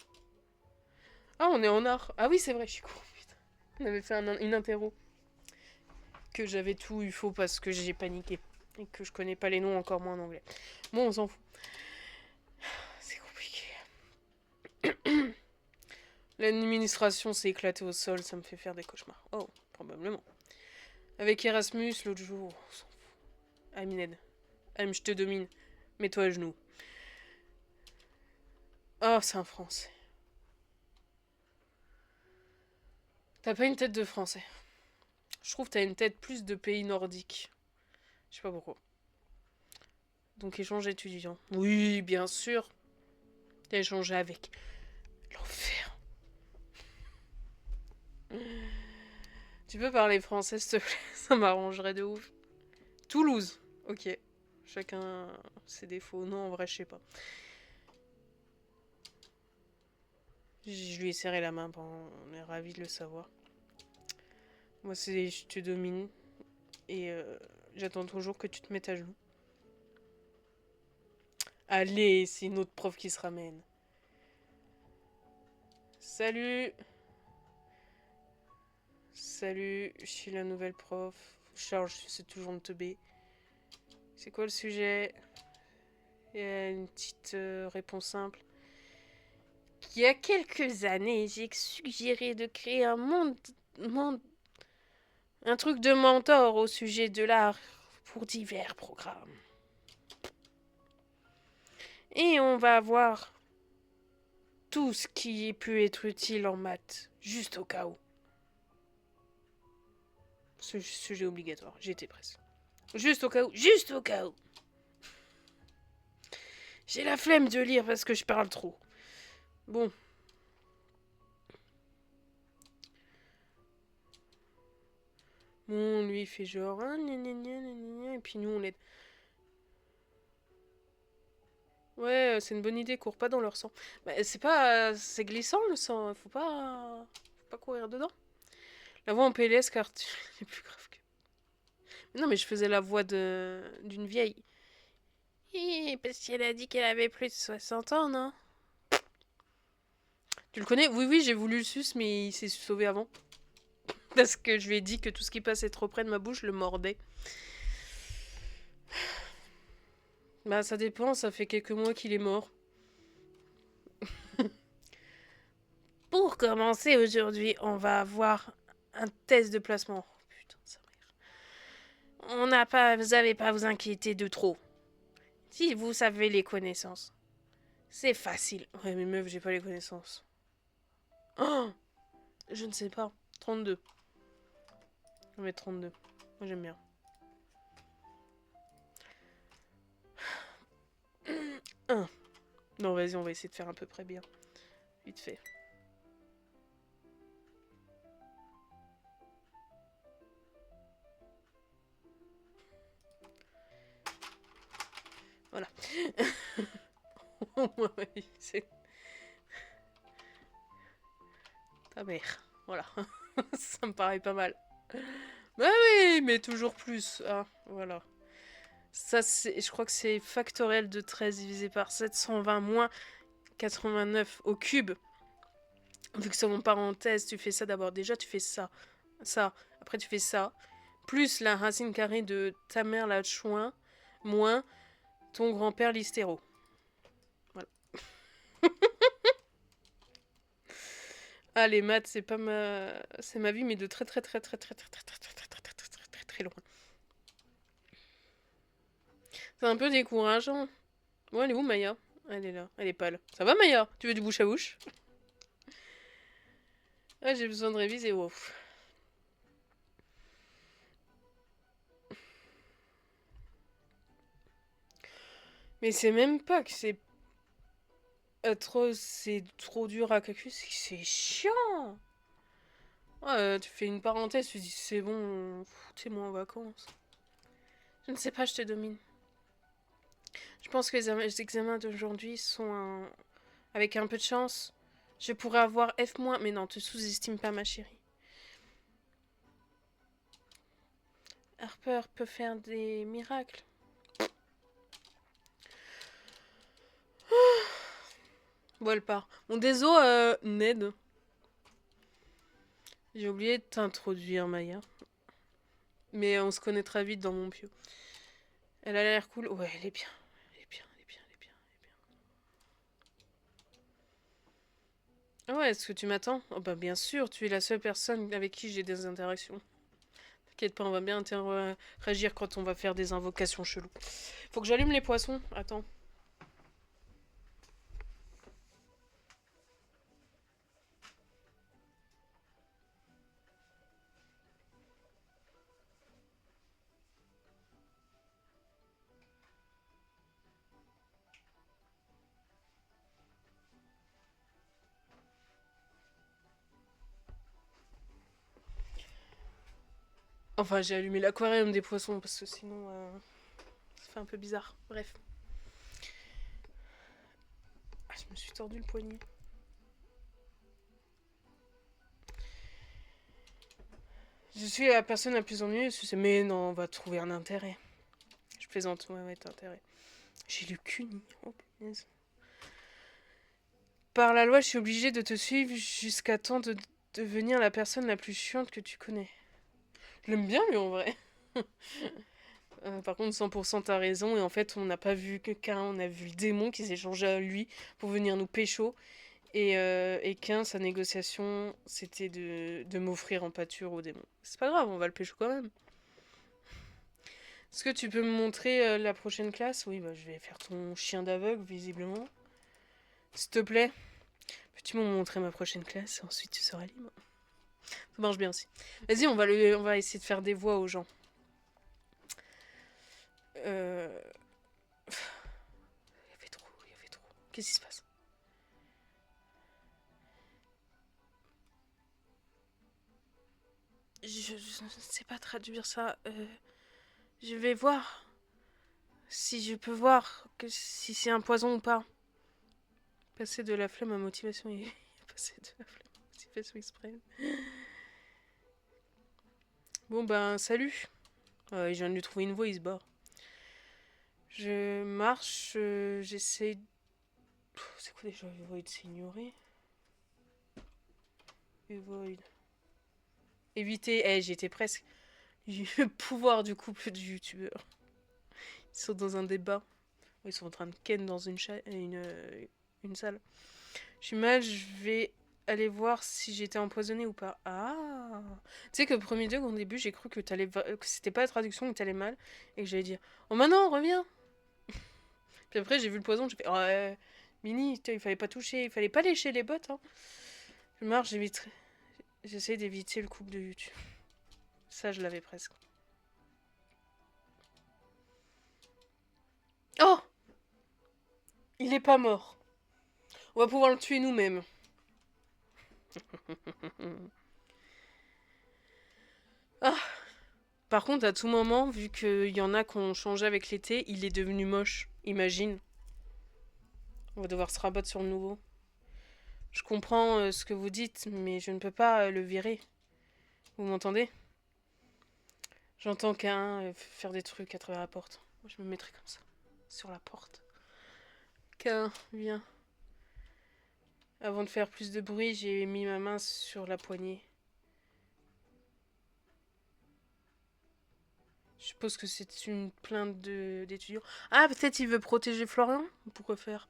Ah, on est en art. Ah oui, c'est vrai, je suis con. Putain. On avait fait une interro. Que j'avais tout eu faux parce que j'ai paniqué. Et que je connais pas les noms, encore moins en anglais. Bon, on s'en fout. C'est compliqué. L'administration s'est éclatée au sol, ça me fait faire des cauchemars. Oh, probablement. Avec Erasmus, l'autre jour, on s'en fout. Amined. Je te domine. Mets-toi à genoux. Oh, c'est un français. T'as pas une tête de français. Je trouve que t'as une tête plus de pays nordiques. Je sais pas pourquoi. Donc échange étudiant. Oui, bien sûr. T'as échangé avec l'enfer. Tu peux parler français, s'il te plaît? Ça m'arrangerait de ouf. Toulouse. Ok. Chacun ses défauts. Non, en vrai, je sais pas. Je lui ai serré la main. On est ravis de le savoir. Moi, c'est je te domine. Et j'attends toujours que tu te mettes à genoux. Allez, c'est une autre prof qui se ramène. Salut. Salut, je suis la nouvelle prof. Charles, c'est toujours de teubé. C'est quoi le sujet? Il y a une petite réponse simple. Il y a quelques années, j'ai suggéré de créer un truc de mentor au sujet de l'art pour divers programmes. Et on va voir tout ce qui peut être utile en maths, juste au cas où. Ce sujet obligatoire, j'étais presque. Juste au cas où, juste au cas où. J'ai la flemme de lire parce que je parle trop. Bon. Bon, lui, il fait genre... et puis nous, on l'aide. Ouais, c'est une bonne idée, cours pas dans leur sang. Bah, c'est pas... c'est glissant, le sang. Faut pas courir dedans. La voix en PLS, car tu es plus grave que... Mais non, mais je faisais la voix d'une vieille. Parce qu'elle a dit qu'elle avait plus de 60 ans, non? Tu le connais? Oui, j'ai voulu le sus, mais il s'est sauvé avant. Parce que je lui ai dit que tout ce qui passait trop près de ma bouche le mordait. Bah, ça dépend, ça fait quelques mois qu'il est mort. Pour commencer aujourd'hui, on va avoir un test de placement. Oh, putain, sa mère. Vous n'avez pas à vous inquiéter de trop. Si vous savez les connaissances, c'est facile. Ouais, mais meuf, j'ai pas les connaissances. Oh, je ne sais pas. 32. On va mettre 32. Moi, j'aime bien. 1. Non, vas-y, on va essayer de faire à peu près bien. Vite fait. Voilà. C'est... ta mère. Voilà. Ça me paraît pas mal. Bah oui, mais toujours plus. Ah, voilà. Ça, je crois que c'est factoriel de 13 divisé par 720 moins 89 au cube. Vu que c'est en parenthèse, tu fais ça d'abord. Déjà, tu fais ça. Ça. Après, tu fais ça. Plus la racine carrée de ta mère, la chouin. Moins Ton grand-père Listéro. Voilà. Ah, les maths, c'est pas ma... C'est ma vie, mais de très loin. C'est un peu décourageant. Bon, elle est où, Maya? Elle est là. Elle est pâle. Ça va, Maya? Tu veux du bouche à bouche? Ah, j'ai besoin de réviser, wow. Mais c'est même pas que c'est atroce, c'est trop dur à calculer, c'est chiant. Ouais, tu fais une parenthèse, tu dis c'est bon, foutez-moi en vacances. Je ne sais pas, je te domine. Je pense que les examens d'aujourd'hui sont avec un peu de chance. Je pourrais avoir F-, mais non, te sous-estime pas, ma chérie. Harper peut faire des miracles. Bon, elle part. Bon, désolé, Ned. J'ai oublié de t'introduire, Maya. Mais on se connaîtra vite dans mon pieu. Elle a l'air cool. Ouais, elle est bien. Elle est bien, elle est bien, elle est bien, elle est bien. Ah ouais, est-ce que tu m'attends? Oh bah bien sûr, tu es la seule personne avec qui j'ai des interactions. T'inquiète pas, on va bien interagir quand on va faire des invocations cheloues. Faut que j'allume les poissons. Attends. Enfin, j'ai allumé l'aquarium des poissons parce que sinon, ça fait un peu bizarre. Bref. Ah, je me suis tordu le poignet. Je suis la personne la plus ennuyeuse. Mais non, on va trouver un intérêt. Je plaisante, ouais, t'as intérêt. J'ai lu qu'une. Oh, punaise. Par la loi, je suis obligée de te suivre jusqu'à temps de devenir la personne la plus chiante que tu connais. Je l'aime bien, lui, en vrai. Par contre, 100% t'as raison. Et en fait, on n'a pas vu quelqu'un, on a vu le démon qui s'est changé à lui pour venir nous pécho. Et qu'un, sa négociation, c'était de m'offrir en pâture au démon. C'est pas grave, on va le pécho quand même. Est-ce que tu peux me montrer la prochaine classe? Oui, bah je vais faire ton chien d'aveugle, visiblement. S'il te plaît, peux-tu me montrer ma prochaine classe? Ensuite, tu seras libre. Ça marche bien aussi. Vas-y, on va essayer de faire des voix aux gens. Euh... Il y avait trop, il y avait trop. Qu'est-ce qui se passe? Je ne sais pas traduire ça. Je vais voir si je peux voir si c'est un poison ou pas. Passer de la flemme à motivation et passer de la flemme à motivation express. Bon ben salut. Je viens de lui trouver une voie, il se barre. Je marche, j'essaie. C'est quoi déjà Avoid, c'est ignorer. Avoid. Éviter. J'étais presque. J'ai le pouvoir du couple du youtubeur. Ils sont dans un débat. Ils sont en train de ken dans une salle. Je suis mal, je vais aller voir si j'étais empoisonnée ou pas. Ah. Tu sais que premier degré, au début, j'ai cru que c'était pas la traduction, que t'allais mal. Et que j'allais dire oh, maintenant, reviens. Puis après, j'ai vu le poison, j'ai fait oh, Mini, il fallait pas toucher, il fallait pas lécher les bottes. Hein. Je marche, j'essaie d'éviter le couple de YouTube. Ça, je l'avais presque. Oh. Il est pas mort. On va pouvoir le tuer nous-mêmes. Ah. Par contre, à tout moment, vu qu'il y en a qui ont changé avec l'été, il est devenu moche. Imagine. On va devoir se rabattre sur le nouveau. Je comprends ce que vous dites, mais je ne peux pas le virer. Vous m'entendez? J'entends qu'un faire des trucs à travers la porte. Moi, je me mettrai comme ça, sur la porte. Qu'un, viens. Avant de faire plus de bruit, j'ai mis ma main sur la poignée. Je suppose que c'est une plainte d'étudiants. Ah, peut-être il veut protéger Florian? Pourquoi faire?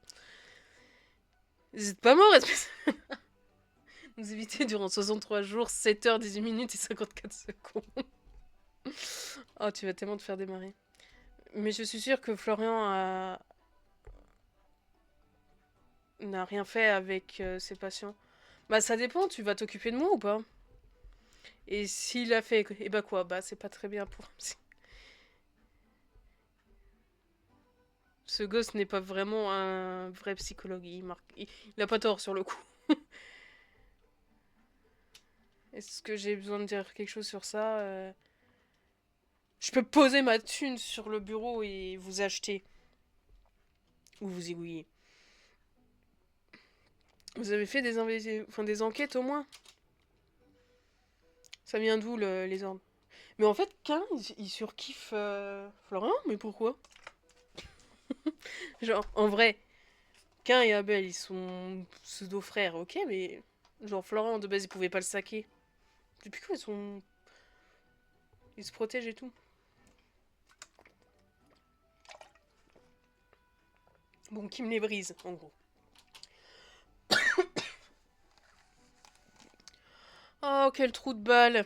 Vous êtes pas mort, espèce. Vous évitez durant 63 jours, 7 heures, 18 minutes et 54 secondes. Oh, tu vas tellement te faire démarrer. Mais je suis sûre que n'a rien fait avec ses patients. Bah, ça dépend, tu vas t'occuper de moi ou pas? Et s'il a fait, et bah quoi? Bah, c'est pas très bien pour. Ce gosse n'est pas vraiment un vrai psychologue. Il a pas tort sur le coup. Est-ce que j'ai besoin de dire quelque chose sur ça? Je peux poser ma thune sur le bureau et vous acheter. Ou vous aiguiller. Vous avez fait des enquêtes au moins? Ça vient d'où les ordres? Mais en fait, Cain, il surkiffe Florian, mais pourquoi? Genre, en vrai, Cain et Abel, ils sont pseudo-frères, ok, mais genre Florian, de base, il pouvait pas le saquer. Depuis quand ils se protègent et tout? Bon, qui me les brise, en gros. Oh, quel trou de balle!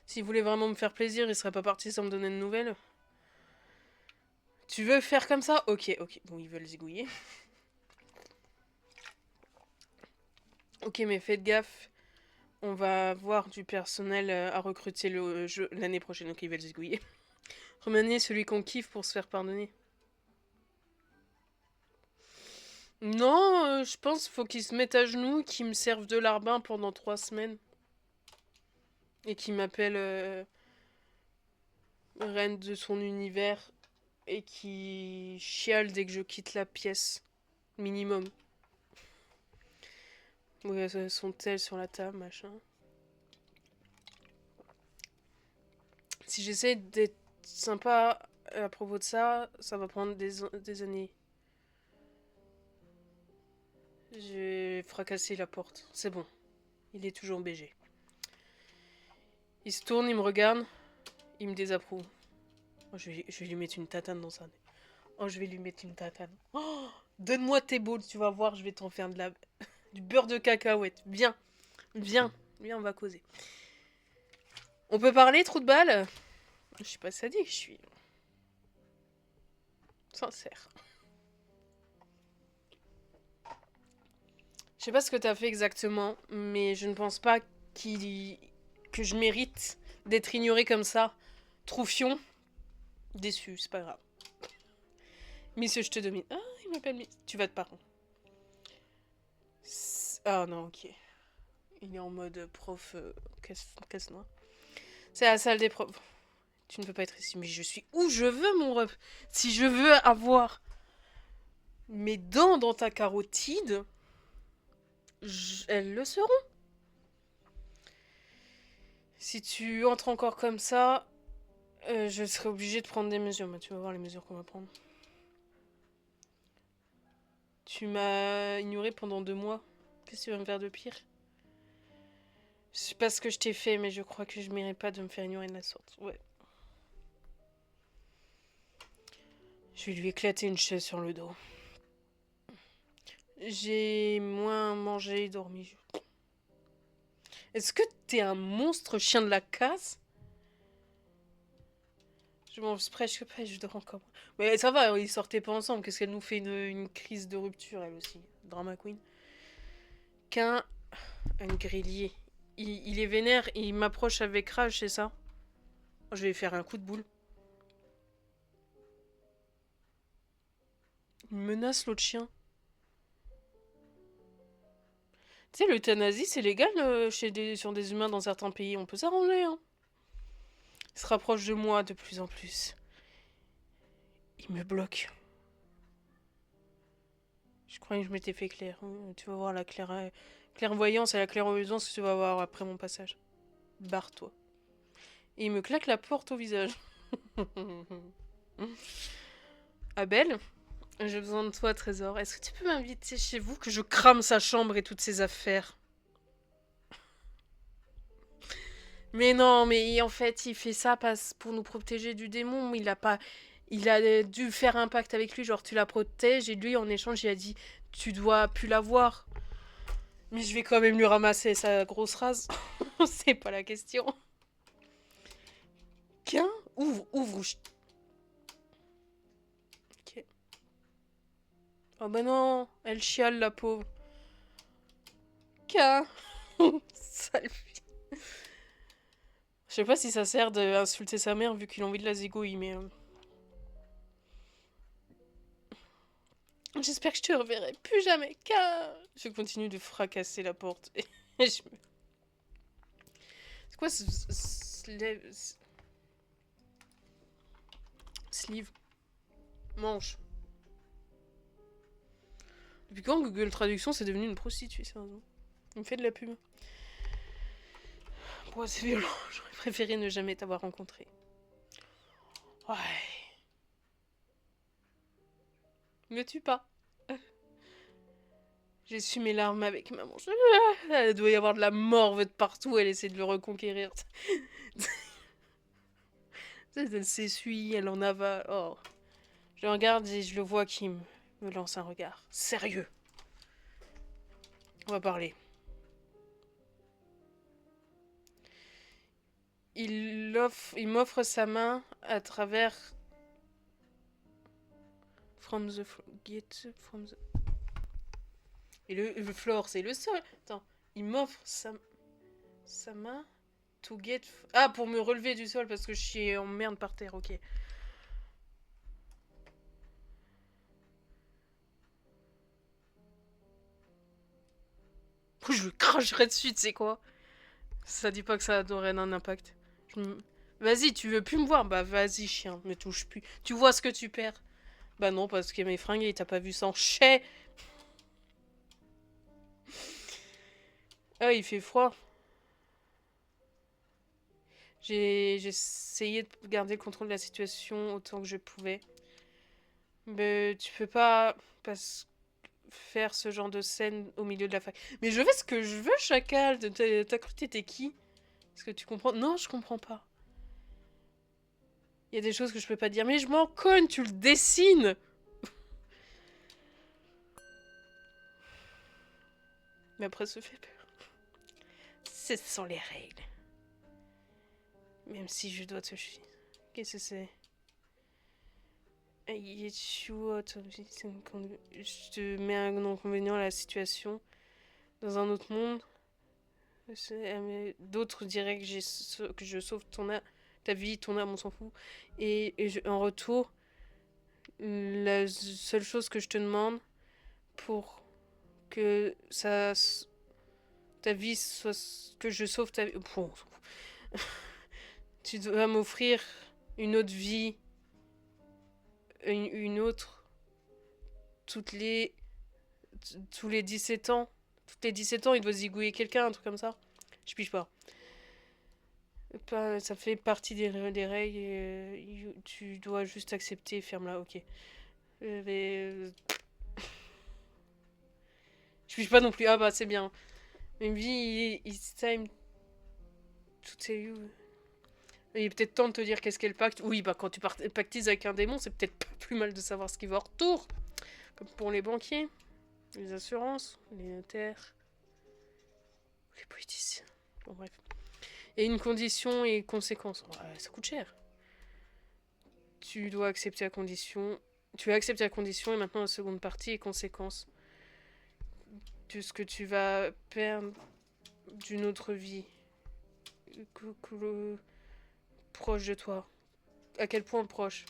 S'il voulait vraiment me faire plaisir, il serait pas parti sans me donner de nouvelles. Tu veux faire comme ça? Ok, ok. Bon, ils veulent zigouiller. Ok, mais faites gaffe. On va avoir du personnel à recruter l'année prochaine, donc ils veulent zigouiller. Remanier celui qu'on kiffe pour se faire pardonner. Non, je pense qu'il faut qu'ils se mettent à genoux, qu'ils me servent de larbin pendant 3 semaines. Et qu'ils m'appellent reine de son univers. Et qui chiale dès que je quitte la pièce. Minimum. Ouais, elles sont-elles sur la table, machin. Si j'essaie d'être sympa à propos de ça, ça va prendre des années. J'ai fracassé la porte. C'est bon. Il est toujours BG. Il se tourne, il me regarde. Il me désapprouve. Oh, je vais lui mettre une tatane dans sa nez. Oh, je vais lui mettre une tatane. Oh, donne-moi tes boules, tu vas voir, je vais t'en faire du beurre de cacahuète. Viens, viens, viens, on va causer. On peut parler, trou de balle? Je suis pas sadique, je suis sincère. Je sais pas ce que t'as fait exactement, mais je ne pense pas que je mérite d'être ignorée comme ça. Troufion. Déçu, c'est pas grave. Miss, je te domine. Ah, il m'appelle Miss. Tu vas te par contre. Ah non, ok. Il est en mode prof casse-noix. C'est la salle des profs. Tu ne peux pas être ici, mais je suis où je veux, mon ref. Si je veux avoir mes dents dans ta carotide, elles le seront. Si tu entres encore comme ça, je serai obligée de prendre des mesures. Mais tu vas voir les mesures qu'on va prendre. Tu m'as ignoré pendant 2 mois. Qu'est-ce que tu vas me faire de pire? Je sais pas ce que je t'ai fait, mais je crois que je mérite pas de me faire ignorer de la sorte. Ouais. Je vais lui éclater une chaise sur le dos. J'ai moins mangé et dormi. Est-ce que t'es un monstre chien de la casse? Je mange presque pas et je dors encore. Mais ça va, ils sortaient pas ensemble. Qu'est-ce qu'elle nous fait une crise de rupture, elle aussi. Drama queen. Qu'un grilier. Il est vénère et il m'approche avec rage, c'est ça? Je vais faire un coup de boule. Il menace l'autre chien. Tu sais, l'euthanasie, c'est légal sur des humains dans certains pays. On peut s'arranger, hein. Il se rapproche de moi de plus en plus. Il me bloque. Je croyais que je m'étais fait clair. Tu vas voir la clairvoyance et la clairvoyance que tu vas voir après mon passage. Barre-toi. Et il me claque la porte au visage. Abel, j'ai besoin de toi, Trésor. Est-ce que tu peux m'inviter chez vous que je crame sa chambre et toutes ses affaires? Mais non, mais en fait, il fait ça pour nous protéger du démon. Il a pas... Il a dû faire un pacte avec lui, genre tu la protèges, et lui, en échange, il a dit, tu dois plus la voir. Mais je vais quand même lui ramasser sa grosse rase. C'est pas la question. Qu'un Ouvre, ouvre. Ok. Oh bah non, elle chiale, la pauvre. Qu'un Sale fille. Je sais pas si ça sert d'insulter sa mère vu qu'il a envie de la zigouille, mais... J'espère que je te reverrai plus jamais, car... Je continue de fracasser la porte. Et je me... C'est quoi ce... Sleeve? Manche. Depuis quand Google Traduction c'est devenu une prostituée, sérieusement? Il me fait de la pub. Bon, c'est violent. J'aurais préféré ne jamais t'avoir rencontré. Ouais. Me tue pas. J'ai su mes larmes avec ma manche. Il doit y avoir de la morve de partout. Elle essaie de le reconquérir. Elle s'essuie, elle en avale. Oh. Je le regarde et je le vois qui me lance un regard. Sérieux. On va parler. Il m'offre sa main à travers... From the... Get from the... Et le floor, c'est le sol. Attends. Il m'offre sa main... To get... Ah, pour me relever du sol parce que je suis en merde par terre, ok. Je lui cracherai dessus, tu sais quoi. Ça dit pas que ça aurait un impact. Vas-y, tu veux plus me voir? Bah vas-y, chien, me touche plus. Tu vois ce que tu perds? Bah non, parce que mes fringues, et t'as pas vu sans chais. Ah, il fait froid. J'ai essayé de garder le contrôle de la situation autant que je pouvais. Mais tu peux pas faire ce genre de scène au milieu de la fac. Mais je fais ce que je veux, chacal. T'as cru que t'étais qui? Est-ce que tu comprends? Non, je comprends pas. Il y a des choses que je peux pas dire. Mais je m'en cogne, tu le dessines. Mais après, ça fait peur. Ce sont les règles. Même si je dois te fuir. Qu'est-ce que c'est? Je te mets un inconvénient à la situation. Dans un autre monde, d'autres diraient que je sauve ta vie, ton âme, on s'en fout. En retour, la seule chose que je te demande pour que ta vie soit... Que je sauve ta vie... Bon, tu dois m'offrir une autre vie, une autre, tous les 17 ans. Toutes les 17 ans, il doit zigouiller quelqu'un, un truc comme ça. Je pige pas. Ça fait partie des règles et tu dois juste accepter, ferme-la, ok. Je pige pas non plus, ah bah c'est bien. Maybe it's time to tell you. Il est peut-être temps de te dire qu'est-ce qu'est le pacte. Oui, bah quand tu pactises avec un démon, c'est peut-être pas plus mal de savoir ce qui va en retour. Comme pour les banquiers, les assurances, les notaires, les politiciens. Bon, bref. Et une condition et conséquence. Ouais, ça coûte cher. Tu dois accepter la condition. Tu as accepté la condition et maintenant la seconde partie est conséquence de ce que tu vas perdre d'une autre vie. Proche de toi. À quel point proche?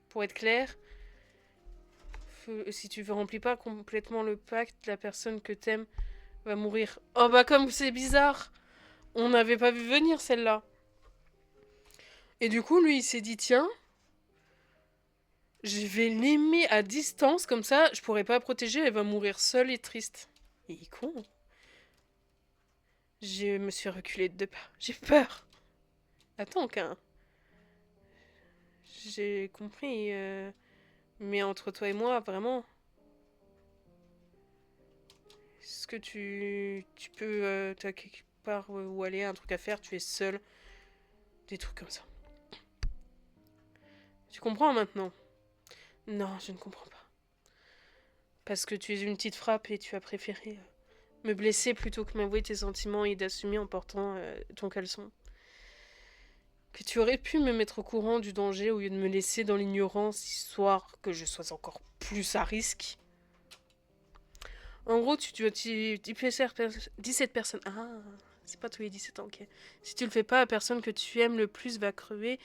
Pour être clair, si tu ne remplis pas complètement le pacte, la personne que t'aimes va mourir. Oh bah comme c'est bizarre. On n'avait pas vu venir celle-là. Et du coup, lui, il s'est dit, tiens, je vais l'aimer à distance, comme ça, je pourrais pas la protéger, elle va mourir seule et triste. Il est con. Je me suis reculée de 2 pas. J'ai peur. Attends, qu'un... J'ai compris. Mais entre toi et moi, vraiment... Est-ce que tu peux... t'as quelque part où aller, un truc à faire, tu es seule. Des trucs comme ça. Tu comprends maintenant? Non, je ne comprends pas. Parce que tu es une petite frappe et tu as préféré me blesser plutôt que m'avouer tes sentiments et d'assumer en portant ton caleçon. Que tu aurais pu me mettre au courant du danger au lieu de me laisser dans l'ignorance, histoire que je sois encore plus à risque. En gros, tu 17 personnes. Ah, c'est pas tous les 17 ans, ok. Si tu le fais pas, la personne que tu aimes le plus va crever.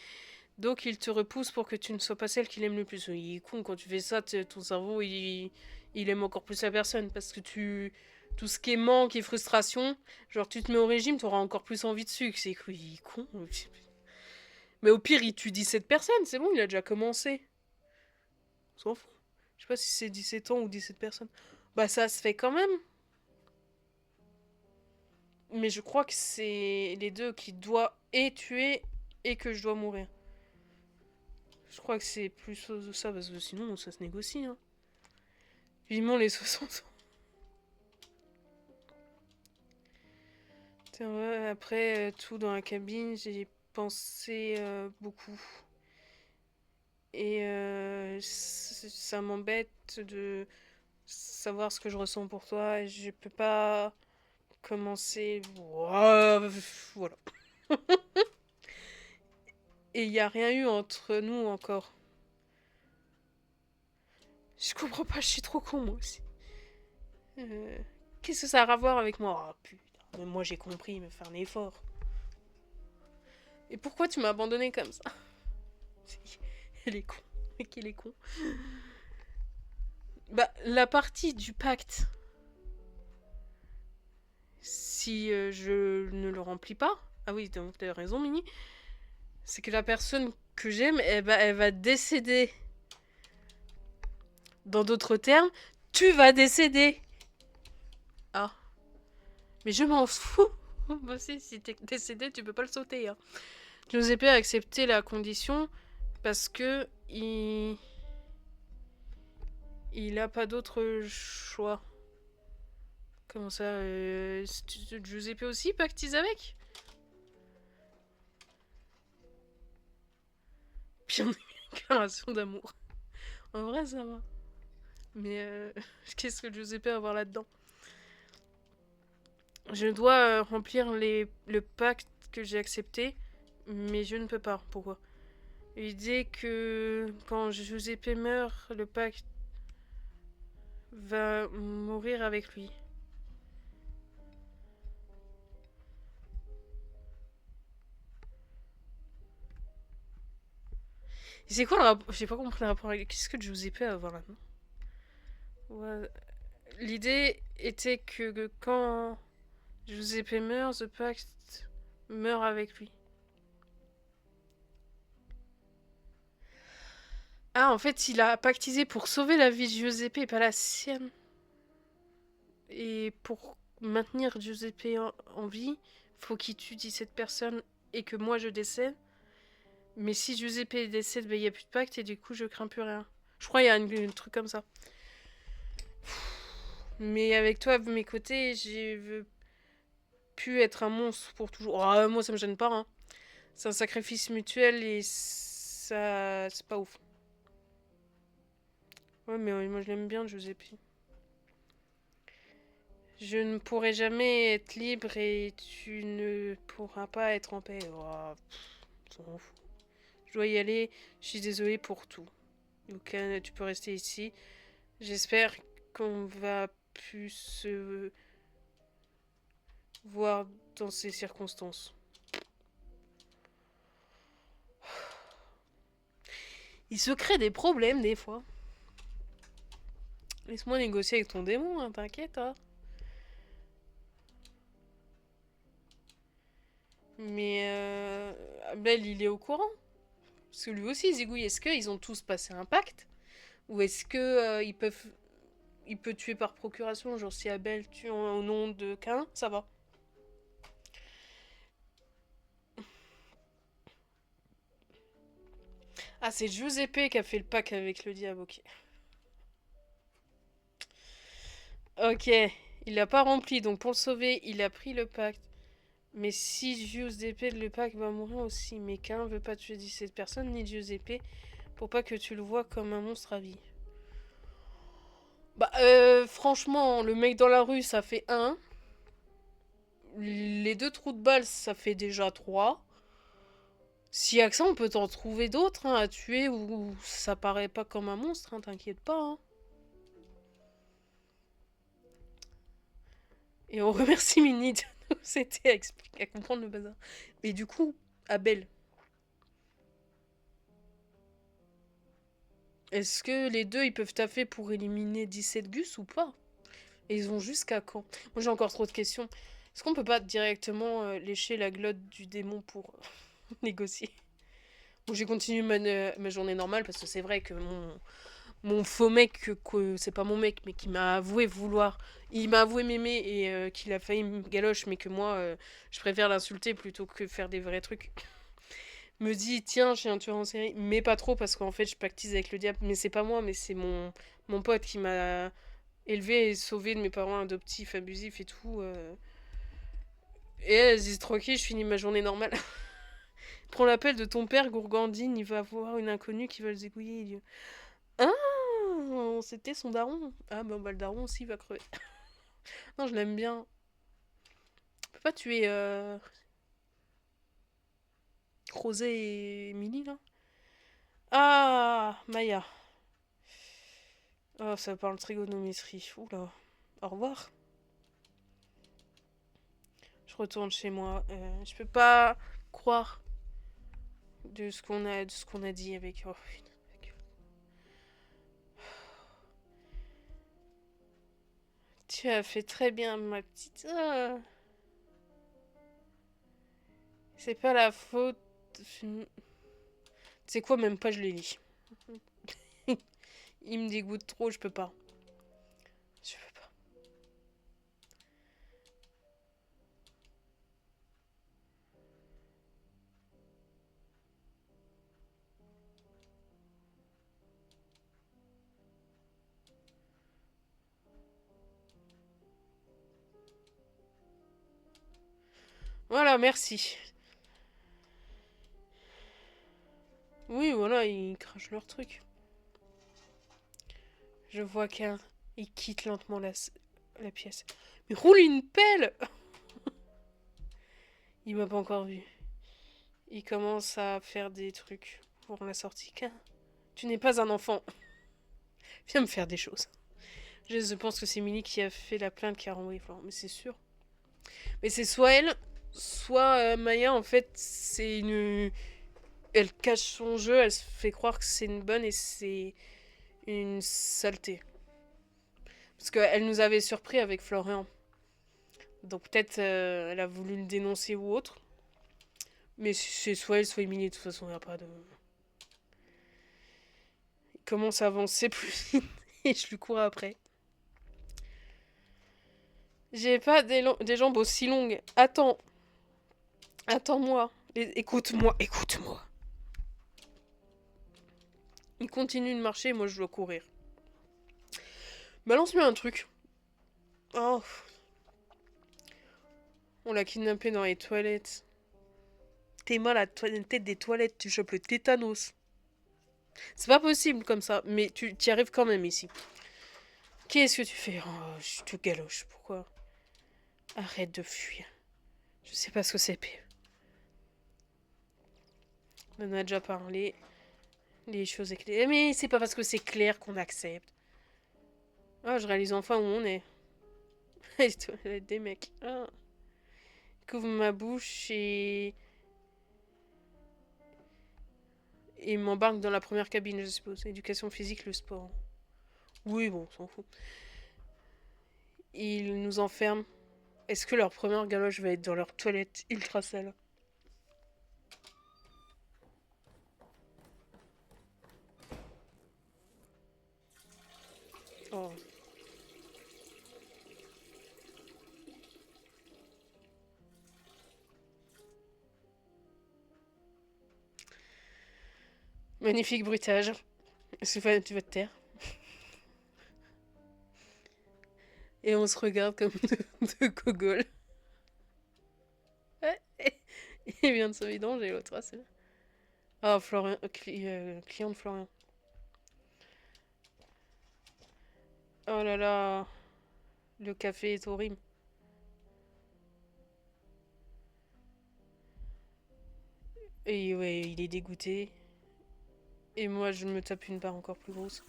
Donc il te repousse pour que tu ne sois pas celle qu'il aime le plus. Il est con quand tu fais ça, ton cerveau il aime encore plus la personne. Parce que tout ce qui est manque et frustration, genre tu te mets au régime, t'auras encore plus envie de sucre. C'est quoi, il est con. Mais au pire, il tue 17 personnes, c'est bon, il a déjà commencé. On s'en fout. Je sais pas si c'est 17 ans ou 17 personnes. Bah ça se fait quand même. Mais je crois que c'est les deux qui doivent et tuer et que je dois mourir. Je crois que c'est plus ça, parce que sinon ça se négocie. Hein. Vivement les 60 ans. Tiens, ouais, après, tout dans la cabine, j'ai pensé beaucoup. Et ça m'embête de savoir ce que je ressens pour toi. Et je peux pas commencer. Voilà. Et il n'y a rien eu entre nous encore. Je comprends pas, je suis trop con moi aussi. Euh, Qu'est-ce que ça a à voir avec moi? Oh putain, même moi j'ai compris, mais faire un effort. Et pourquoi tu m'as abandonné comme ça? Elle est con. Mec, il est con. Bah, la partie du pacte, si je ne le remplis pas, ah oui, t'as raison, Mini, c'est que la personne que j'aime, elle va décéder. Dans d'autres termes, tu vas décéder. Ah. Mais je m'en fous. Bah si t'es décédé, tu peux pas le sauter. Hein. Giuseppe a accepté la condition parce que il a pas d'autre choix. Comment ça Giuseppe aussi pactise avec? Puis on est déclaration d'amour. En vrai, ça va. Mais qu'est-ce que Giuseppe a à voir là-dedans? Je dois remplir le pacte que j'ai accepté, mais je ne peux pas. Pourquoi? L'idée que quand Giuseppe meurt, le pacte va mourir avec lui. C'est quoi le rapport? J'ai pas compris le rapport avec. Qu'est-ce que Giuseppe a à voir là-dedans? Ouais. L'idée était que quand Giuseppe meurt, le pacte meurt avec lui. Ah, en fait, il a pactisé pour sauver la vie de Giuseppe et pas la sienne. Et pour maintenir Giuseppe en vie, faut qu'il tue 17 personnes et que moi je décède. Mais si Giuseppe décède, il n'y a plus de pacte et du coup je crains plus rien. Je crois qu'il y a un truc comme ça. Mais avec toi à mes côtés, j'ai pu être un monstre pour toujours. Oh, moi ça me gêne pas. Hein. C'est un sacrifice mutuel et ça. C'est pas ouf. Ouais, mais moi je l'aime bien, Giuseppe. Je ne pourrai jamais être libre et tu ne pourras pas être en paix. Oh, s'en fout. Je dois y aller. Je suis désolée pour tout. Donc tu peux rester ici. J'espère qu'on va plus se voir dans ces circonstances. Il se crée des problèmes des fois. Laisse-moi négocier avec ton démon, hein, t'inquiète. Hein. Mais Abel, il est au courant. Parce que lui aussi, Zigouille, est-ce qu'ils ont tous passé un pacte? Ou est-ce que ils peuvent... Il peut tuer par procuration, genre si Abel tue au nom de Cain, ça va. Ah, c'est Giuseppe qui a fait le pacte avec le diable, ok. Ok, il l'a pas rempli, donc pour le sauver, il a pris le pacte. Mais si Giuseppe le pack va mourir aussi, mais qu'un veut pas tuer 17 personnes, ni Giuseppe, pour pas que tu le vois comme un monstre à vie. Bah, franchement, le mec dans la rue, ça fait un. Les deux trous de balles, ça fait déjà 3. Si y a que ça, on peut t'en trouver d'autres hein, à tuer où ça paraît pas comme un monstre, hein, t'inquiète pas. Hein. Et on remercie Mini de nous aider à comprendre le bazar. Mais du coup, Abel, est-ce que les deux ils peuvent taffer pour éliminer 17 Gus ou pas? Et ils ont jusqu'à quand? Moi j'ai encore trop de questions. Est-ce qu'on peut pas directement lécher la glotte du démon pour négocier? Bon, j'ai continué ma journée normale parce que c'est vrai que mon faux mec, que c'est pas mon mec, mais qui m'a avoué vouloir. Il m'a avoué m'aimer et qu'il a failli me galoche, mais que moi, je préfère l'insulter plutôt que faire des vrais trucs. Me dit, tiens, j'ai un tueur en série, mais pas trop parce qu'en fait, je pactise avec le diable. Mais c'est pas moi, mais c'est mon pote qui m'a élevé et sauvé de mes parents adoptifs, abusifs et tout. Et elle se dit, tranquille, je finis ma journée normale. Prends l'appel de ton père, Gourgandine, il va voir une inconnue qui va le zigouiller. Ah, c'était son daron. Ah, bah, le daron aussi va crever. Non, je l'aime bien. On peut pas tuer Rosé et Emily, là? Ah, Maya. Oh, ça parle trigonométrie. Oula. Au revoir. Je retourne chez moi. Je peux pas croire de ce qu'on a dit avec. Oh, tu as fait très bien, ma petite. Ah, c'est pas la faute. C'est quoi, même pas je les lis. Il me dégoûte trop, je peux pas. Je peux pas. Voilà, merci. Oui, voilà, ils crachent leur truc. Je vois qu'un. Il quitte lentement la pièce. Mais roule une pelle! Il m'a pas encore vu. Il commence à faire des trucs pour la sortie. Tu n'es pas un enfant. Viens me faire des choses. Je pense que c'est Millie qui a fait la plainte qui a renvoyé Florent. Mais c'est sûr. Mais c'est soit elle, soit Maya, en fait, c'est une. Elle cache son jeu, elle se fait croire que c'est une bonne et c'est une saleté. Parce qu'elle nous avait surpris avec Florian. Donc peut-être elle a voulu le dénoncer ou autre. Mais c'est soit elle, soit Émilie. De toute façon, il n'y a pas de. Il commence à avancer plus vite et je lui cours après. J'ai pas des jambes aussi longues. Attends. Attends-moi. Écoute-moi. Écoute-moi. Il continue de marcher et moi je dois courir. Balance-lui un truc. Oh. On l'a kidnappé dans les toilettes. T'es mal à la tête des toilettes, tu chopes le tétanos. C'est pas possible comme ça, mais tu y arrives quand même ici. Qu'est-ce que tu fais? Oh, je te galoche, pourquoi? Arrête de fuir. Je sais pas ce que c'est, P. On en a déjà parlé. Les choses éclairées. Mais c'est pas parce que c'est clair qu'on accepte. Ah, je réalise enfin où on est. Les toilettes des mecs. Ah. Couvre ma bouche et m'embarque dans la première cabine, je suppose. Éducation physique, le sport. Oui, bon, on s'en fout. Ils nous enferment. Est-ce que leur première galoche va être dans leur toilette ultra sale? Oh. Magnifique bruitage. Tu vas te taire. Et on se regarde comme deux gogoles. Il vient de se vidanger, l'autre. Ah, c'est bien. Ah, Florian, client de Florian. Oh là là, le café est horrible. Et ouais, il est dégoûté. Et moi, je me tape une barre encore plus grosse.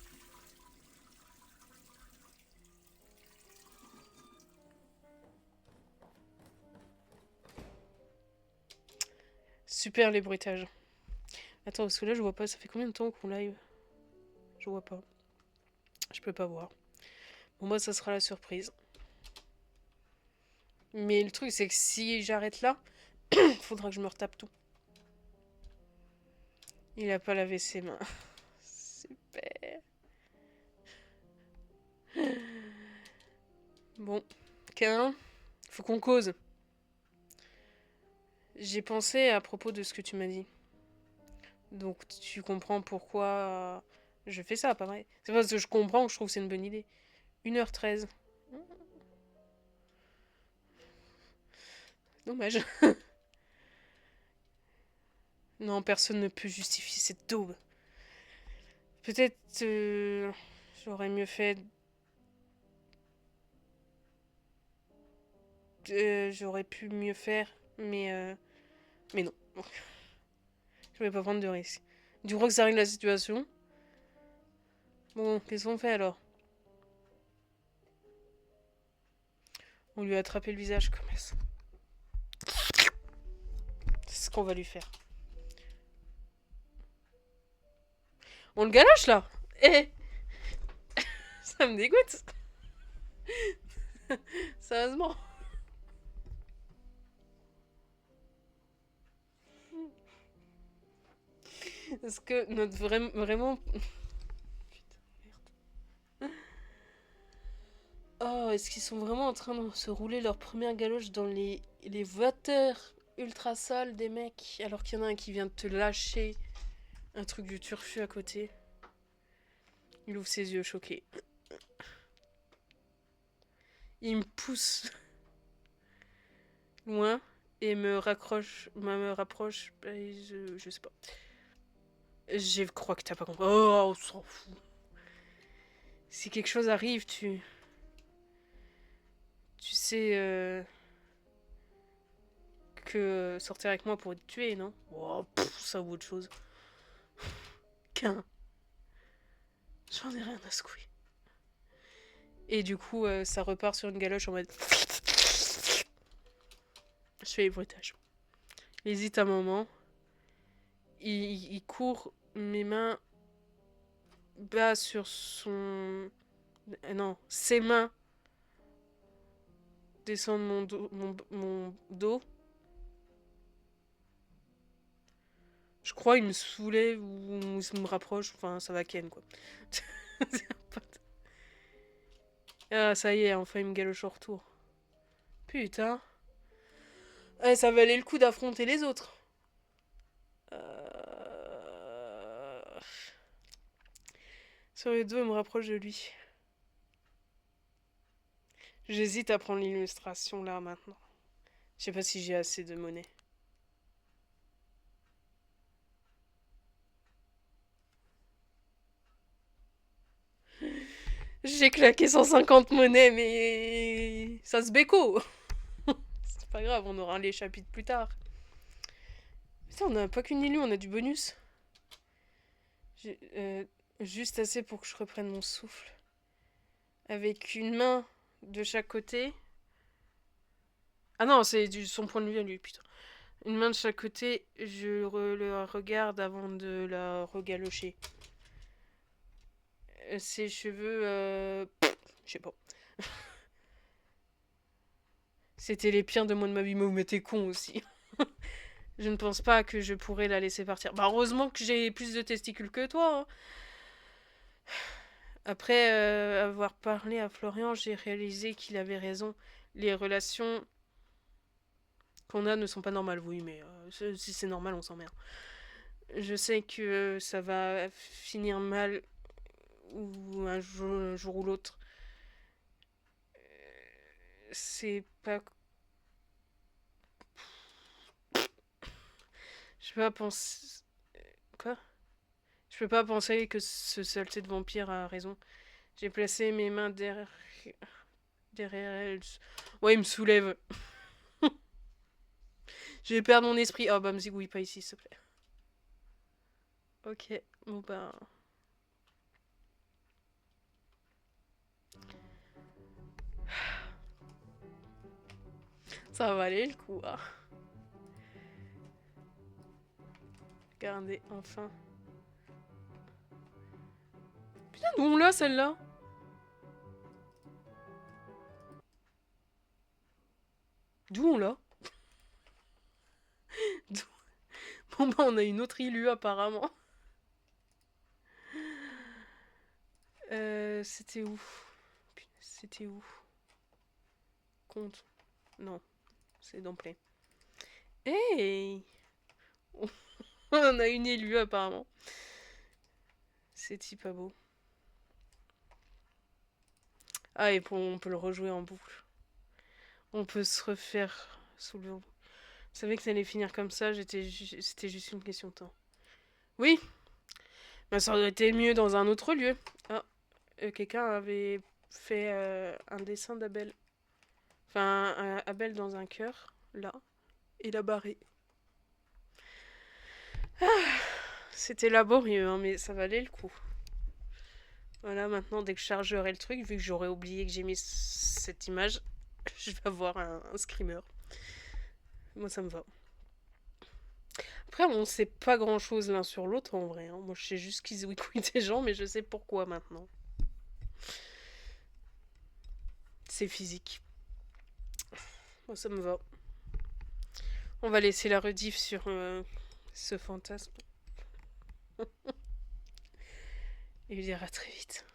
Super les bruitages. Attends, parce que là, je vois pas. Ça fait combien de temps qu'on live? Je vois pas. Je peux pas voir. Bon, moi, ça sera la surprise. Mais le truc, c'est que si j'arrête là, faudra que je me retape tout. Il a pas lavé ses mains. Super. Bon, Cain, faut qu'on cause. J'ai pensé à propos de ce que tu m'as dit. Donc tu comprends pourquoi je fais ça, pas vrai? C'est parce que je comprends que je trouve que c'est une bonne idée. 1h13. Dommage. Non, personne ne peut justifier cette daube. Peut-être j'aurais mieux fait. J'aurais pu mieux faire, mais non. Je vais pas prendre de risques. Du coup que ça règle la situation. Bon, qu'est-ce qu'on fait alors? On lui a attrapé le visage comme ça. C'est ce qu'on va lui faire. On le galoche là. Eh, ça me dégoûte. Sérieusement. Est-ce que notre vraiment. Putain, merde. Oh, est-ce qu'ils sont vraiment en train de se rouler leur première galoche dans les water ultra sales des mecs, alors qu'il y en a un qui vient de te lâcher un truc du turfu à côté? Il ouvre ses yeux choqués. Il me pousse loin et me rapproche. Je sais pas. Je crois que t'as pas compris. Oh, on s'en fout. Si quelque chose arrive, tu sais que sortir avec moi pourrait te tuer, non? Oh, ça vaut autre chose. Qu'un. J'en ai rien à secouer. Et du coup, ça repart sur une galoche en mode. Je fais les bruitages. Il hésite un moment. Il court mes mains bas sur son. Non, ses mains descendent mon dos. Je crois il me soulève ou il me rapproche. Enfin, ça va ken quoi. Ah, ça y est, enfin il me galoche au retour. Putain. Ouais, ça valait le coup d'affronter les autres. Sur les deux, il me rapproche de lui. J'hésite à prendre l'illustration là maintenant. Je sais pas si j'ai assez de monnaie. J'ai claqué 150 monnaies, mais ça se béco. C'est pas grave, on aura les chapitres plus tard. Putain, on a pas qu'une illu, on a du bonus. Juste assez pour que je reprenne mon souffle. Avec une main de chaque côté. Ah non, c'est son point de vue à lui, putain. Une main de chaque côté, je le regarde avant de la regalocher. Ses cheveux, je sais pas. C'était les pires de moi de ma vie, mais vous mettez con aussi. Je ne pense pas que je pourrais la laisser partir. Bah heureusement que j'ai plus de testicules que toi. Hein. Après avoir parlé à Florian, j'ai réalisé qu'il avait raison. Les relations qu'on a ne sont pas normales, oui, mais si c'est normal, on s'emmerde. Je sais que ça va finir mal ou un jour ou l'autre. C'est pas. Je peux pas penser... Quoi? Je peux pas penser que ce saleté de vampire a raison. J'ai placé mes mains derrière elle. Ouais, il me soulève. Je vais perdre mon esprit. Oh bah me zigouille pas ici, s'il te plaît. Ok, bon bah... Ça va aller le coup, hein. Regardez, enfin. Putain, d'où on l'a celle-là? D'où on l'a? Bon bah on a une autre Illu apparemment. C'était où? C'était où? Compte. Non, c'est dans Play. Hey! On a une élue apparemment. C'est pas beau. Ah, et on peut le rejouer en boucle. On peut se refaire sous le... Je savais que ça allait finir comme ça, c'était juste une question de temps. Oui, mais ça aurait été mieux dans un autre lieu. Ah, quelqu'un avait fait un dessin d'Abel. Enfin, Abel dans un cœur, là. Et la barré. C'était laborieux, hein, mais ça valait le coup. Voilà, maintenant, dès que je chargerai le truc, vu que j'aurais oublié que j'ai mis cette image, je vais avoir un screamer. Moi, ça me va. Après, on sait pas grand chose l'un sur l'autre en vrai. Hein. Moi, je sais juste qu'ils ouïcouillent des gens, mais je sais pourquoi maintenant. C'est physique. Moi, ça me va. On va laisser la rediff sur ce fantasme. Et lui dire à très vite.